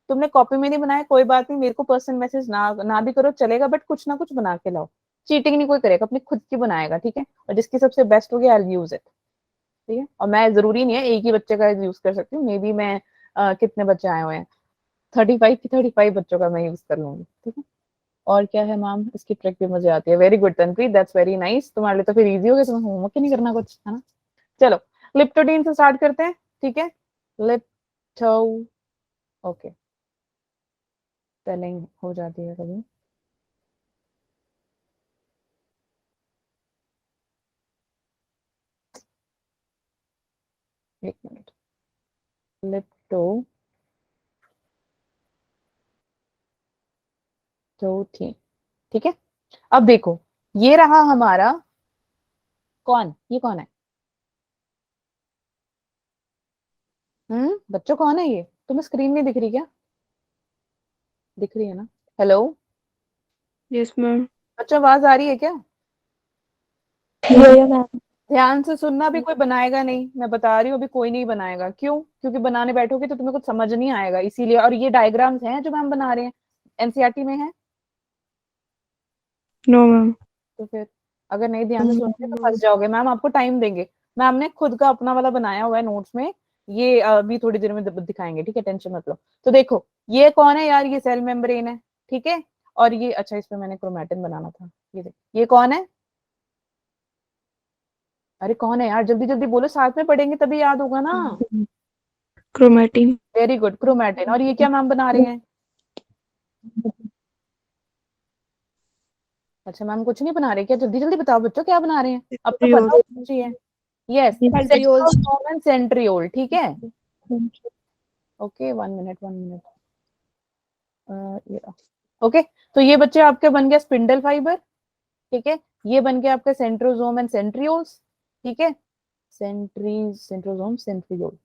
तुमने कॉपी में नहीं बनाया कोई बात नहीं, मेरे को पर्सनल मैसेज ना भी करो चलेगा, बट कुछ ना कुछ बना के लाओ। चीटिंग नहीं कोई करेगा, अपनी खुद की बनाएगा। ठीक है और जिसकी सबसे बेस्ट होगी आई विल यूज इट। ठीक है और मैं जरूरी नहीं है एक ही बच्चे का यूज कर सकती हूँ, मे बी मैं कितने बच्चे आए हुए हैं 35 बच्चों का मैं यूज कर लूंगी। ठीक है और क्या है मैम, इसकी ट्रिक भी मुझे आती है। Very good Tanpreet, that's very nice. तुम्हारे लिए तो फिर इजी हो गया, तुम्हें होमवर्क ही नहीं करना कुछ, है ना। चलो लिप्टोटीन से स्टार्ट करते हैं। ठीक है लिप्टो, ओके स्पेलिंग हो जाती है कभी। एक मिनट लिप्टो ठीक ठीक है अब देखो ये रहा हमारा कौन, ये कौन है? बच्चों कौन है ये? तुम्हें स्क्रीन नहीं दिख रही क्या? दिख रही है ना? हेलो यस मैम, बच्चों आवाज आ रही है क्या? You, ma'am. ध्यान से सुनना, भी कोई बनाएगा नहीं, मैं बता रही हूँ अभी कोई नहीं बनाएगा। क्यों? क्योंकि बनाने बैठोगे तो तुम्हें कुछ समझ नहीं आएगा इसीलिए। और ये डायग्राम्स हैं जो मैम बना रहे हैं, एनसीईआरटी में है। नो मैम, तो फिर अगर नहीं ध्यान से सुनोगे तो फंस जाओगे। मैम आपको टाइम देंगे, मैम ने खुद का अपना वाला बनाया हुआ है नोट्स में, ये अभी थोड़ी देर में दिखाएंगे। ठीक है टेंशन मत लो। तो देखो ये कौन है यार, ये सेल मेम्ब्रेन है। ठीक है और ये अच्छा इसमें मैंने क्रोमैटिन बनाना था। ये देख ये कौन है? अरे कौन है यार, जल्दी जल्दी बोलो, साथ में पढ़ेंगे तभी याद होगा ना। Chromatin, very good chromatin. और ये क्या मैम बना रहे हैं? अच्छा मैम कुछ नहीं बना रहे क्या? जल्दी जल्दी बताओ बच्चों क्या बना रहे हैं, अब तो पता होना चाहिए। Yes centriole centriole. ठीक है ओके 1 मिनट ओके तो ये बच्चे आपके बन गया स्पिंडल फाइबर। ठीक है ये बन गया आपका सेंट्रोजोम एंड सेंट्रियोल्स। ठीक है सेंट्रोजोम सेंट्रियोल।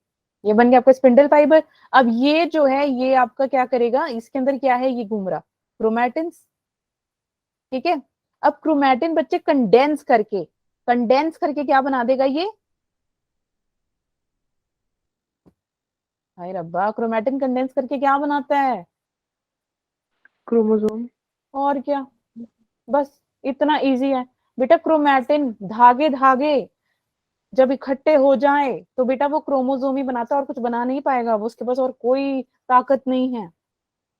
ये बन गया आपका स्पिंडल फाइबर। अब ये जो है ये आपका क्या करेगा, इसके अंदर क्या है, ये घूम रहा क्रोमैटिन, ठीक है। अब क्रोमैटिन बच्चे कंडेंस करके क्या बना देगा ये, हाय रब्बा, क्रोमैटिन कंडेंस करके क्या बनाता है, क्रोमोसोम। और क्या, बस इतना इजी है बेटा। क्रोमैटिन धागे धागे जब इकट्ठे हो जाए तो बेटा वो क्रोमोसोम ही बनाता है, और कुछ बना नहीं पाएगा वो, उसके पास और कोई ताकत नहीं है,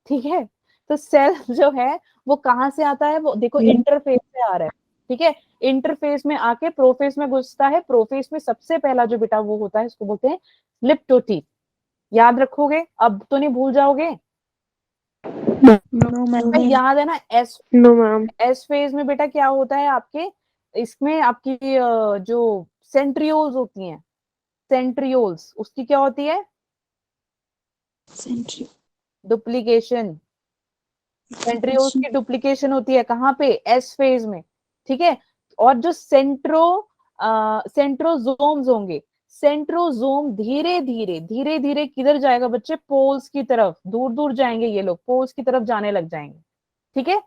ठीक है। तो सेल जो है वो कहाँ से आता है, वो देखो इंटरफेस से आ रहा है, ठीक है। इंटरफेस में आके प्रोफेस में घुसता है, प्रोफेस में सबसे पहला जो बेटा वो होता है उसको बोलते हैं लिप्टोटीन। याद रखोगे, अब तो नहीं भूल जाओगे। No, ma'am. याद है ना, yes no ma'am. Yes phase में बेटा क्या होता है आपके, इसमें आपकी जो सेंट्रियोल्स होती हैं, सेंट्रियोल्स उसकी क्या होती है, Century. डुप्लीकेशन। सेंट्रियोल्स की डुप्लीकेशन होती है कहाँ पे, एस फेज में, ठीक है। और जो सेंट्रोजोम्स होंगे, सेंट्रोजोम धीरे धीरे किधर जाएगा बच्चे, पोल्स की तरफ, दूर दूर जाएंगे ये लोग, पोल्स की तरफ जाने लग जाएंगे, ठीक है।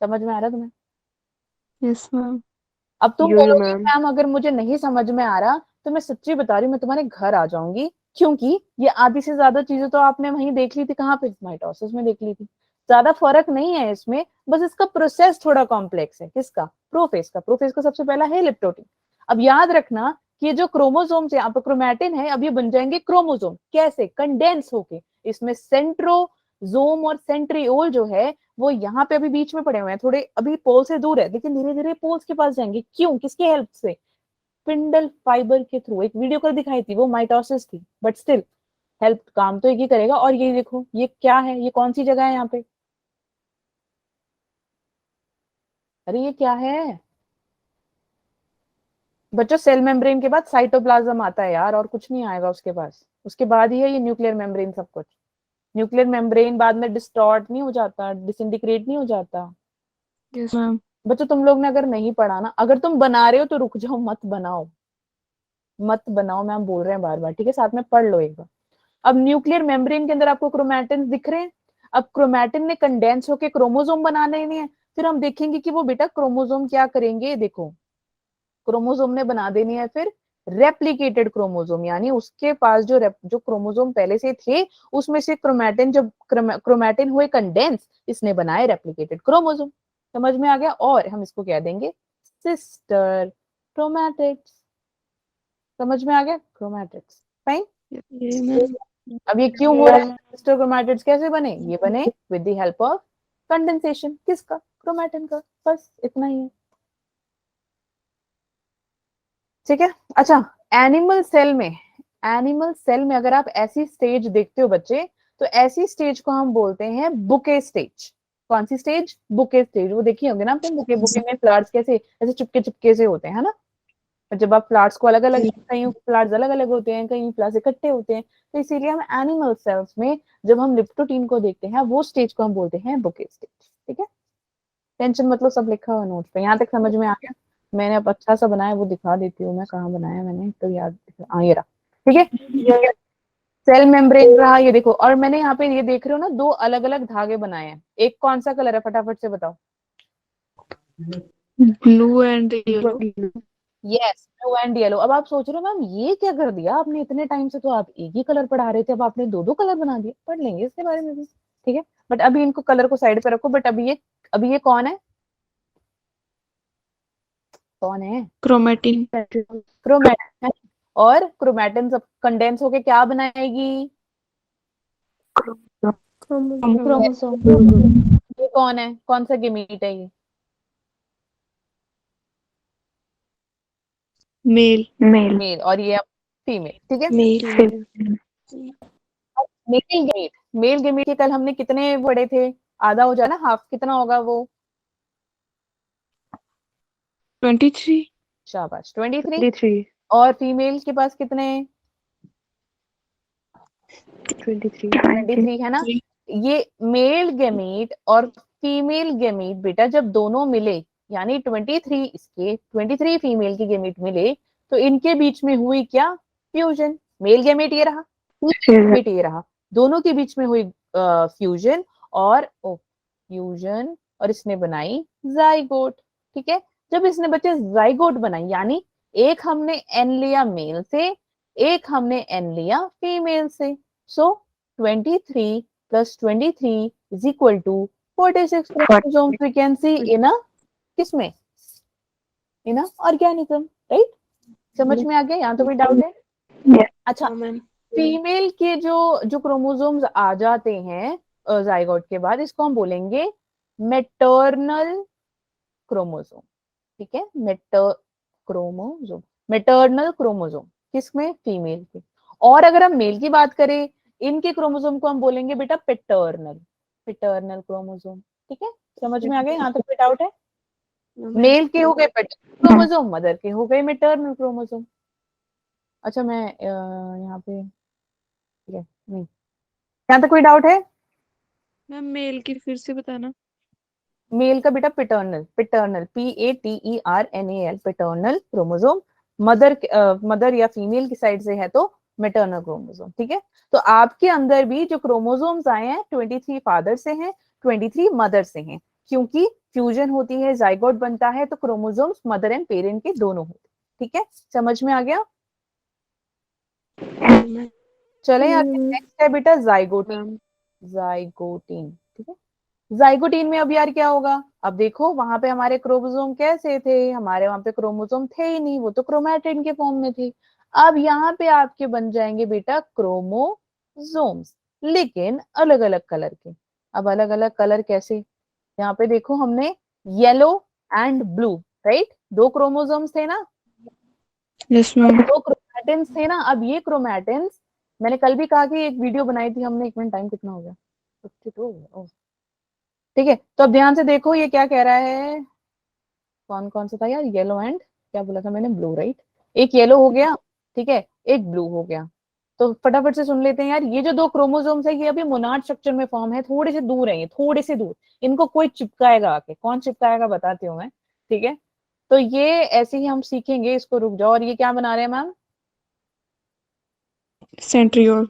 समझ में आ रहा तुम्हें। Yes ma'am. अब तुम यो बोलोगे मैम। मैम अगर मुझे नहीं समझ में आ रहा तो मैं सच्ची बता रही हूँ, मैं तुम्हारे घर आ जाऊंगी, क्योंकि ये आधी से ज्यादा चीजें तो आपने वहीं देख ली थी, कहाँ पे, माइटोसिस में देख ली थी। ज्यादा फर्क नहीं है इसमें, बस इसका प्रोसेस थोड़ा कॉम्प्लेक्स है। किसका, प्रोफेस का। प्रोफेस का सबसे पहला है लिप्टोटीन। अब याद रखना कि ये जो क्रोमोसोम है, आप क्रोमैटिन है, अब ये बन जाएंगे क्रोमोसोम, कैसे, कंडेंस होके। इसमें सेंट्रोजोम और सेंट्रियोल जो है वो यहाँ पे अभी बीच में पड़े हुए हैं, थोड़े अभी पोल से दूर है, लेकिन धीरे धीरे पोल्स के पास जाएंगे। क्यों, किसकी हेल्प से, स्पिंडल फाइबर के थ्रू। एक वीडियो कल दिखाई थी, वो माइटोसिस थी, बट स्टिल हेल्प काम तो एक ही करेगा। और ये देखो ये क्या है, ये कौन सी जगह है यहाँ पे, अरे ये क्या है बच्चों, सेल मेम्ब्रेन के बाद साइटोप्लाज्म आता है यार, और कुछ नहीं आएगा उसके पास, उसके बाद ही है ये न्यूक्लियर मेम्ब्रेन सब कुछ। न्यूक्लियर मेम्ब्रेन बाद में डिस्टॉर्ट नहीं हो जाता, डिसइंटीग्रेट नहीं हो जाता। Yes ma'am. बच्चों तुम लोग ने अगर नहीं पढ़ा ना, अगर तुम बना रहे हो तो रुक जाओ, मत बनाओ, मत बनाओ, मैम बोल रहे हैं बार बार, ठीक है, साथ में पढ़ लो एक बार। अब न्यूक्लियर मेम्ब्रेन के अंदर आपको क्रोमैटिन दिख रहे हैं। अब क्रोमैटिन ने कंडेंस होकर क्रोमोसोम बनाने नहीं है, फिर हम देखेंगे कि वो बेटा क्रोमोसोम क्या करेंगे, देखो क्रोमोसोम ने बना देनी है फिर रेप्लिकेटेड क्रोमोसोम, यानी उसके पास जो क्रोमोसोम पहले से थे उसमें से क्रोमैटिन, जब क्रोमैटिन हुए कंडेंस, इसने बनाए रेप्लिकेटेड क्रोमोसोम। समझ में आ गया, और हम इसको कह देंगे सिस्टर क्रोमैटिड्स। समझ में आ गया, क्रोमैटिड्स, फाइन। ये मैम। अब ये क्यों हो रहा है, सिस्टर क्रोमैटिड्स कैसे बने, ये बने with the help of condensation, किसका, क्रोमैटिन का, बस इतना ही है, ठीक है। अच्छा, एनिमल सेल में अगर आप ऐसी स्टेज देखते हो बच्चे, तो ऐसी स्टेज को हम बोलते हैं बुके स्टेज। कौन सी स्टेज, बुके स्टेज। वो देखी होंगे ना आपने, बुके बुके में फ्लावर्स कैसे ऐसे चुपके चुपके से होते हैं, है ना। और जब आप फ्लावर्स को अलग अलग, कहीं फ्लावर्स अलग अलग होते हैं, कहीं फ्लावर्स इकट्ठे होते हैं, तो इसीलिए हम एनिमल सेल्स में जब हम लिप्टोटीन को देखते हैं, वो स्टेज को हम बोलते हैं बुके स्टेज, ठीक है। टेंशन मतलब सब लिखा हुआ नोट पे, यहाँ तक समझ में आ गया। मैंने अब अच्छा सा बनाया, वो दिखा देती हूँ मैं, कहाँ बनाया मैंने तो याद, हाँ ये रहा, ठीक है। सेल मेम्ब्रेन रहा, ये देखो, और मैंने यहाँ पे ये देख रहे हो ना, दो अलग अलग धागे बनाए हैं। एक कौन सा कलर है, फटाफट से बताओ। Blue and yellow. Yes, blue and yellow. अब आप सोच रहे हो मैम ये क्या कर दिया आपने, इतने टाइम से तो आप एक ही कलर पढ़ा रहे थे, अब आपने दो दो कलर बना दिए। पढ़ लेंगे इसके बारे में भी, ठीक है। बट अभी इनको कलर को साइड पे रखो। बट अभी ये कौन है, कौन है, क्रोमैटिन। क्रोमैटिन। और क्रोमैटिन सब कंडेंस होके क्या बनाएगी, Chromosome. ये कौन है, कौन सा गेमीट है ये, मेल। मेल, और ये फीमेल, ठीक है। Male. मेल गेमीट के कल हमने कितने पढ़े थे, आधा हो जाए ना, हाफ कितना होगा वो, 23। शाबाश 23। 23। और फीमेल के पास कितने, 23। 23 है ना। ये मेल गेमीट और फीमेल गेमीट बेटा जब दोनों मिले, यानी 23 इसके 23 फीमेल की गेमीट मिले, तो इनके बीच में हुई क्या, फ्यूजन। मेल गेमीट ये रहा, फिट ये रहा, दोनों के बीच में हुई फ्यूजन और इसने बनाई जाइगोट। ठीक है, जब इसने बच्चे जाइगोट बनाई, यानी एक हमने एन लिया मेल से, एक हमने एन लिया फीमेल से, सो 23 + 23 is equal to 46 chromosomes we can see in a किसमें, इन अ ऑर्गेनिज्म, राइट? समझ में आ गया? यहाँ तो कोई डाउट है? अच्छा, फीमेल के जो क्रोमोसोम्स आ जाते हैं जाइगोट के बाद, इसको हम बोलेंगे मैटरनल क्रोमोसोम। ठीक है, मैटरनल क्रोमोसोम किसमें, फीमेल के। और अगर हम मेल की बात करें, इनके क्रोमोसोम को हम बोलेंगे बेटा पैटर्नल क्रोमोसोम। ठीक है, समझ में आ गया? यहाँ तक कोई डाउट है? मेल के हो गए पैटर्नल क्रोमोसोम, मदर के हो गए मैटरनल क्रोमोसोम। अच्छा, मैं यहाँ पे, ठीक है, नहीं, यहाँ तक कोई डाउट है? मैम मेल की फिर से बताना। मेल का बेटा paternal PATERNAL paternal chromosome, mother या फीमेल की साइड से है तो मैटरनल क्रोमोसोम। ठीक है, तो आपके अंदर भी जो क्रोमोसोम्स आए हैं 23 फादर से हैं, 23 मदर से हैं, क्योंकि फ्यूजन होती है, जाइगोट बनता है, तो क्रोमोसोम्स मदर एंड पेरेंट के दोनों होते हैं। ठीक है, समझ में आ गया? चले आगे, नेक्स्ट है बेटा जाइगोटीन। ठीक है, जाइगोटीन में अब यार क्या होगा, अब देखो वहां पे हमारे क्रोमोसोम कैसे थे, हमारे वहां पे क्रोमोसोम थे ही नहीं, वो तो क्रोमैटिन के फॉर्म में थे। अब यहाँ पे आपके बन जाएंगे बेटा क्रोमोसोम्स, लेकिन अलग अलग कलर के। अब अलग अलग कलर कैसे, यहाँ पे देखो हमने येलो एंड ब्लू, राइट? दो क्रोमोसोम्स थे ना, यस मैम। दो क्रोमैटिन्स थे ना। अब ये क्रोमैटिन्स, मैंने कल भी कहा कि एक वीडियो बनाई थी हमने, एक मिनट, टाइम कितना हो गया, 52 हो गया। ठीक है, तो अब ध्यान से देखो ये क्या कह रहा है, कौन कौन सा था यार, येलो एंड क्या बोला था मैंने, ब्लू, राइट? एक येलो हो गया, ठीक है, एक ब्लू हो गया। तो फटाफट से सुन लेते हैं यार, ये जो दो क्रोमोसोम्स है ये अभी मोनाड स्ट्रक्चर में फॉर्म है, थोड़े से दूर है, ये थोड़े से दूर, इनको कोई चिपकाएगा आके, कौन चिपकाएगा बताती हूँ मैं। ठीक है, तो ये ऐसे ही हम सीखेंगे इसको, रुक जाओ। और ये क्या बना रहे हैं मैम? सेंट्रियोल।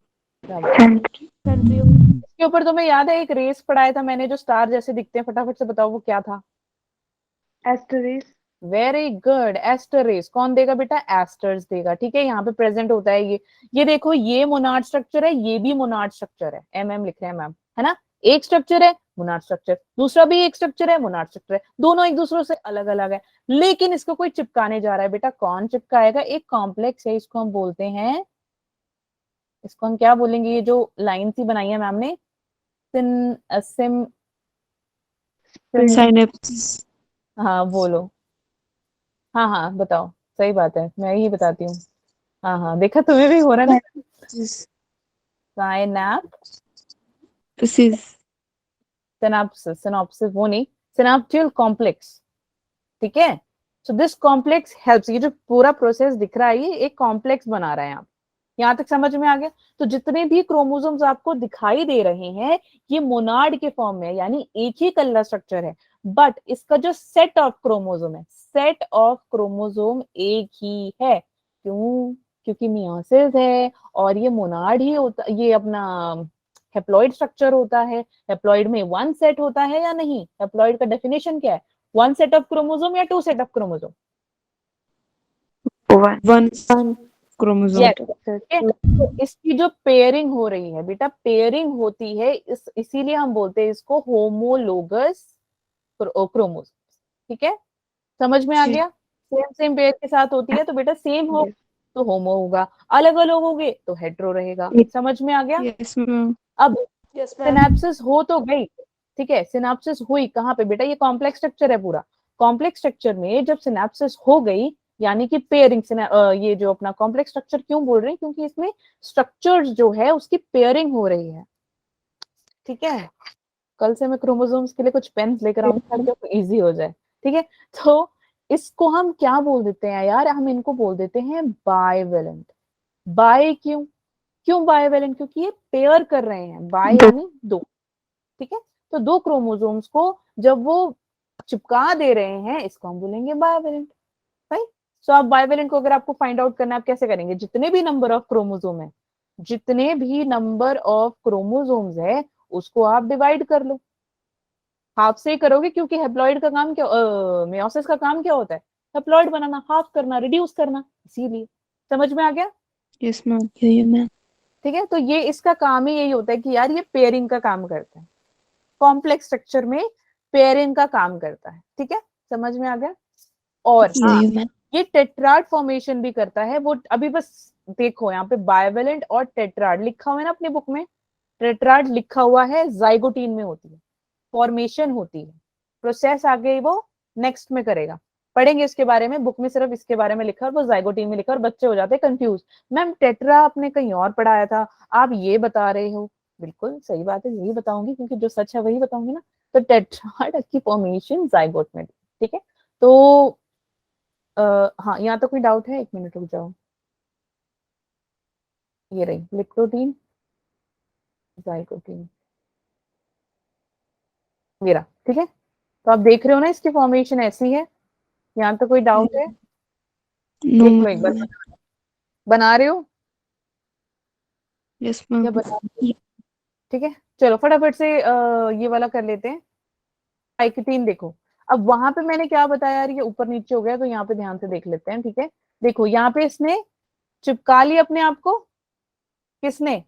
इसके ऊपर तुम्हें याद है एक रेस पढ़ाया था मैंने, जो स्टार जैसे दिखते हैं, फटाफट से बताओ वो क्या था? एस्टरीज। वेरी गुड, एस्टर रेस। कौन देगा बेटा? एस्टर्स देगा। ठीक है, यहाँ पे प्रेजेंट होता है ये देखो, ये मोनाड स्ट्रक्चर है, ये भी मोनाड स्ट्रक्चर है, MM लिख रहे हैं मैम, है ना? एक स्ट्रक्चर है मोनाड स्ट्रक्चर, दूसरा भी एक स्ट्रक्चर है मोनाड स्ट्रक्चर है, दोनों एक दूसरे से अलग अलग है, लेकिन इसको कोई चिपकाने जा रहा है बेटा। कौन चिपकाएगा? एक कॉम्प्लेक्स है, इसको हम बोलते हैं, इसको हम क्या बोलेंगे, ये जो लाइन सी बनाई है मैम ने, साइनेप्सिस। हाँ बोलो, हाँ हाँ बताओ, सही बात है, मैं ही बताती हूँ। हाँ हाँ, देखा तुम्हें भी हो रहा है ना, सिनॉप्सिस वो नहीं, सिनैप्टियल कॉम्प्लेक्स। ठीक है, सो दिस कॉम्प्लेक्स हेल्प्स, ये जो पूरा प्रोसेस दिख रहा है ये एक कॉम्प्लेक्स बना रहा है आप, यहाँ तक समझ में आ गया? तो जितने भी क्रोमोसोम्स आपको दिखाई दे रहे हैं ये मोनाड के फॉर्म में है, यानी एक ही कलर स्ट्रक्चर है, बट इसका जो सेट ऑफ क्रोमोसोम है, सेट ऑफ क्रोमोसोम एक ही है। क्यों? क्योंकि मियोसिस है और ये मोनाड ही होता, ये अपना हेप्लॉइड स्ट्रक्चर होता है। हेप्लॉइड में वन सेट होता है या नहीं? हेप्लॉइड का डेफिनेशन क्या है? वन सेट ऑफ क्रोमोसोम या two set of chromosome? One chromosome. तो इसकी जो पेयरिंग हो रही है बेटा, पेयरिंग होती है इसीलिए हम बोलते हैं इसको होमोलोगस क्रोमोसोम। ठीक है, समझ में आ गया? सेम पेयर के साथ होती है तो बेटा सेम हो तो होमो होगा, अलग अलग होगे तो हेट्रो रहेगा। समझ में आ गया? Yes ma'am. अब सिनेप्सिस हो तो गई, ठीक है, सिनेप्सिस हुई कहाँ पे बेटा? ये कॉम्प्लेक्स स्ट्रक्चर है पूरा, कॉम्प्लेक्स स्ट्रक्चर में जब सिनेप्सिस हो गई यानी कि पेयरिंग, ये जो अपना कॉम्प्लेक्स स्ट्रक्चर क्यों बोल रहे हैं? क्योंकि इसमें स्ट्रक्चर्स जो है उसकी पेयरिंग हो रही है। ठीक है, कल से मैं क्रोमोसोम्स के लिए कुछ पेन लेकर आऊंगी ताकि आपको इजी हो जाए। ठीक है, तो इसको हम क्या बोल देते हैं यार? हम इनको बोल देते हैं बाइवेलेंट। बाय क्यों? क्यों बाइवेलेंट? क्योंकि ये पेयर कर रहे हैं, बाय यानी दो। ठीक है, तो दो क्रोमोसोम्स को जब वो चिपका दे रहे हैं इसको हम बोलेंगे बाइवेलेंट। राइट, सो आप बाइवेलेंट को अगर आपको फाइंड आउट करना है आप कैसे करेंगे? जितने भी नंबर ऑफ क्रोमोसोम है जितने भी नंबर ऑफ क्रोमोसोम्स है उसको आप डिवाइड कर लो, हाफ से ही करोगे क्योंकि हेप्लॉइड का काम क्या, मेयोसिस का काम क्या होता है, हेप्लॉइड बनाना, हाफ करना, रिड्यूस करना, इसीलिए। समझ में आ गया? Yes ma'am. Yeah, ma'am. ठीक है, तो ये इसका काम ही यही होता है कि यार ये पेयरिंग का काम करता है, कॉम्प्लेक्स स्ट्रक्चर में पेयरिंग का काम करता है। ठीक है, समझ में आ गया? और हाँ, Yeah, ma'am. ये टेट्राड फॉर्मेशन भी करता है। वो अभी बस देखो यहाँ पे बाइवेलेंट और टेट्राड लिखा हुआ है ना अपनी बुक में, टेट्राड लिखा हुआ है जाइगोटीन में होती है, फॉर्मेशन होती है, प्रोसेस आगे वो नेक्स्ट में करेगा, पढ़ेंगे इसके बारे में, बुक में सिर्फ इसके बारे में लिखा है, वो जाइगोटीन में लिखा, और बच्चे हो जाते हैं कंफ्यूज, मैम टेट्रा आपने कहीं और पढ़ाया था, आप ये बता रहे हो। बिल्कुल सही बात है, यही बताऊंगी क्योंकि जो सच है वही बताऊंगी ना। तो टेट्राड की फॉर्मेशन जाइगोट में। ठीक है, तो हाँ, यहाँ तो कोई डाउट है? 1 मिनट रुक जाओ, ये रही ग्लिक्टोटीन, जाइगोटीन मेरा। ठीक है, तो आप देख रहे हो ना इसकी फॉर्मेशन ऐसी है। यहाँ तो कोई डाउट है? नो देख लो एक बार, मैम। बना रहे हो यस या मैम। बना? ठीक है, चलो फटाफट से ये वाला कर लेते हैं। पाइकेटीन देखो, अब वहां पे मैंने क्या बताया यार, ये ऊपर नीचे हो गया, तो यहाँ पे ध्यान से देख लेते हैं। ठीक है, देखो यहाँ पे इसने चिपका लिया अपने आप को, किसने?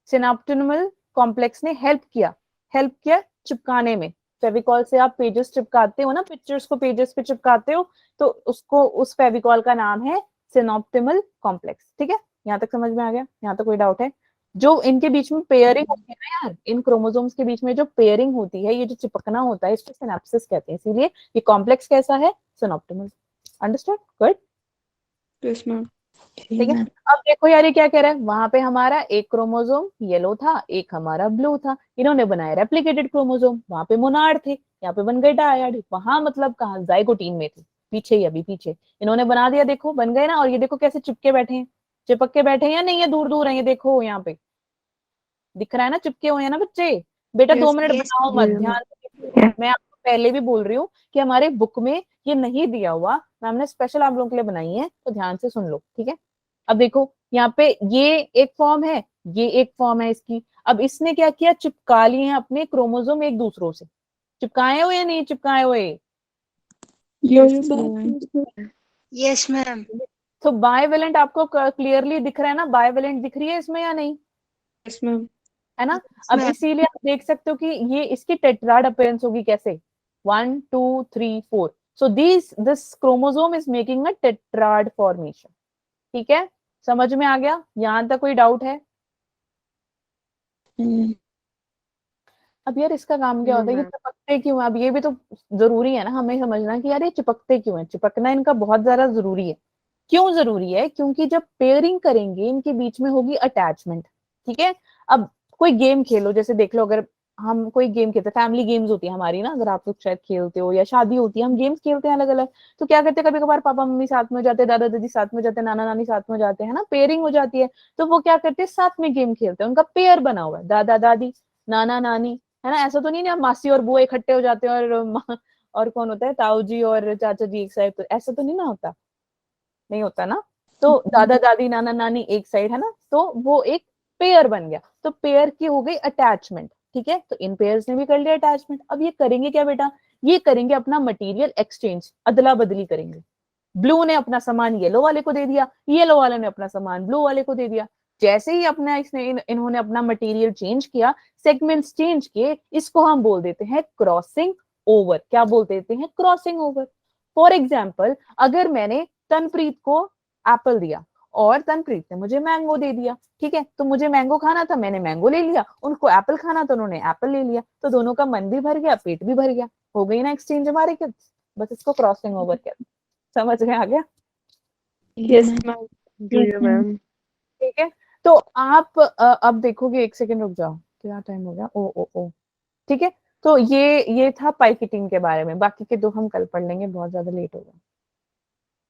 सिनाप्टिनमल कॉम्प्लेक्स ने हेल्प किया चिपकाने में। फेविकॉल से आप पेजेस चिपकाते हो ना, पिक्चर्स को पेजेस पे चिपकाते हो, तो उसको, उस फेविकॉल का नाम है सिनॉप्टिमल कॉम्प्लेक्स। ठीक है, यहाँ तक समझ में आ गया? यहाँ तक कोई डाउट है? जो इनके बीच में पेयरिंग होती है ना यार, इन क्रोमोसोम्स के बीच में जो पेयरिंग होती है, ये जो चिपकना होता है, इसको सिनेप्सिस कहते हैं, इसीलिए ये कॉम्प्लेक्स कैसा है? Synaptonemal. Understood? Good. Yes ma'am. Yeah, ठीक है, ma'am. अब देखो यार ये क्या कह रहा है, वहां पे हमारा एक क्रोमोसोम येलो था, एक हमारा ब्लू था, इन्होंने बनाया रेप्लिकेटेड क्रोमोसोम, वहां पे मोनाड थे, यहाँ पे बन गए डायड। वहां मतलब कहाँ, जाइगोटीन में थे, पीछे ही, अभी पीछे इन्होंने बना दिया, देखो बन गए ना। और ये देखो कैसे चिपके बैठे हैं, चिपक के बैठे हैं या नहीं है, दूर दूर है, ये देखो यहाँ पे दिख रहा है ना, चिपके हुए हैं ना बच्चे। बेटा Yes, 2 मिनट yes, बनाओ मत, yeah, ध्यान से देखो। मैं आपको पहले भी बोल रही हूँ कि हमारे बुक में ये नहीं दिया हुआ, मैम ने स्पेशल आप लोगों के लिए बनाई है, तो ध्यान से सुन लो। ठीक है, अब देखो यहाँ पे ये एक फॉर्म है, ये एक फॉर्म है इसकी। अब इसने क्या किया, चिपका लिए हैं अपने क्रोमोसोम एक दूसरों से, चिपकाए हुए या नहीं चिपकाए हुए? yes, ma'am. Yes, ma'am. तो बायवेलेंट आपको क्लियरली दिख रहा है ना, बायवेलेंट दिख रही है इसमें या नहीं? Yes, ma'am. है ना? Yes, अब ma'am. इसीलिए आप देख सकते हो कि ये इसकी टेट्राड अपीयरेंस होगी कैसे, 1 2 3 4। So this chromosome is making a tetrad formation. ठीक है, समझ में आ गया? यहां तक कोई डाउट है? Mm. अब यार इसका काम क्या No, होता है, ये ma'am. चिपकते क्यों हैं? अब ये भी तो जरूरी है ना हमें समझना कि यार ये चिपकते क्यों हैं, चिपकना इनका बहुत ज्यादा जरूरी है। क्यों जरूरी है? क्योंकि जब पेयरिंग करेंगे इनके बीच में होगी अटैचमेंट। ठीक है, अब कोई गेम खेलो, जैसे देख लो, अगर हम कोई गेम खेलते हैं, फैमिली गेम्स होती है हमारी ना, अगर आप लोग शायद खेलते हो, या शादी होती है, हम गेम्स खेलते हैं अलग अलग, तो क्या करते हैं, कभी कभार पापा मम्मी साथ में जाते हैं, दादा दादी साथ में जाते हैं, नाना नानी साथ में जाते हैं ना, पेयरिंग हो जाती है, तो वो क्या करते हैं, साथ में गेम खेलते हैं, उनका पेयर बना हुआ है, दादा दादी नाना नानी, है ना? ऐसा तो नहीं ना मासी और बुआ इकट्ठे हो जाते हैं, और कौन होता है, ताऊ जी और चाचा जी एक साइड, तो ऐसा तो नहीं ना होता, नहीं होता ना। तो दादा दादी नाना नानी एक साइड, है ना, तो वो एक पेयर बन गया, तो पेयर की हो गई अटैचमेंट। ठीक है, तो इन पेयर्स ने भी कर लिया अटैचमेंट। अब ये करेंगे क्या बेटा, ये करेंगे अपना मटेरियल एक्सचेंज, अदला बदली करेंगे। ब्लू ने अपना सामान येलो वाले को दे दिया, येलो वाले ने अपना सामान ब्लू वाले को दे दिया। जैसे ही अपना इन्होंने अपना मटेरियल चेंज किया, सेगमेंट्स चेंज किए, इसको हम बोल देते हैं क्रॉसिंग ओवर। क्या बोल देते हैं? Crossing over. फॉर एग्जाम्पल, अगर मैंने तनप्रीत को एप्पल दिया और तनप्रीत ने मुझे मैंगो दे दिया, ठीक है, तो मुझे मैंगो खाना था, मैंने मैंगो ले लिया, उनको एप्पल खाना था, उन्होंने एप्पल ले लिया, तो दोनों का मन भी भर गया, पेट भी भर गया, हो गई ना एक्सचेंज हमारे किड्स। बस इसको क्रॉसिंग ओवर कहते हैं। समझ में आ गया? Yes, ma'am. Do Yes, you, ma'am. ma'am? ठीक है, तो आप अब देखोगे, 1 सेकंड रुक जाओ, क्या टाइम हो गया, ओ ओ ओ, ठीक है। तो ये था पाइकेटिंग के बारे में, बाकी के दो हम कल पढ़ लेंगे, बहुत ज्यादा लेट हो गया।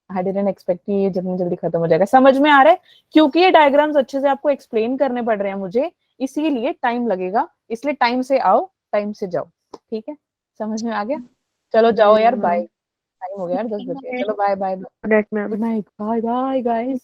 आई डिडंट एक्सपेक्ट कि ये जितनी जल्दी खत्म हो जाएगा। समझ में आ रहा है? क्योंकि ये डायग्राम्स अच्छे से आपको एक्सप्लेन करने पड़ रहे हैं मुझे, इसीलिए टाइम लगेगा, इसलिए टाइम से आओ, टाइम से जाओ। ठीक है, समझ में आ गया? चलो जाओ Yeah, यार, बाय, ma'am. टाइम हो गया यार, 10 बजे, चलो bye bye, Good night, ma'am. Good night, bye bye guys.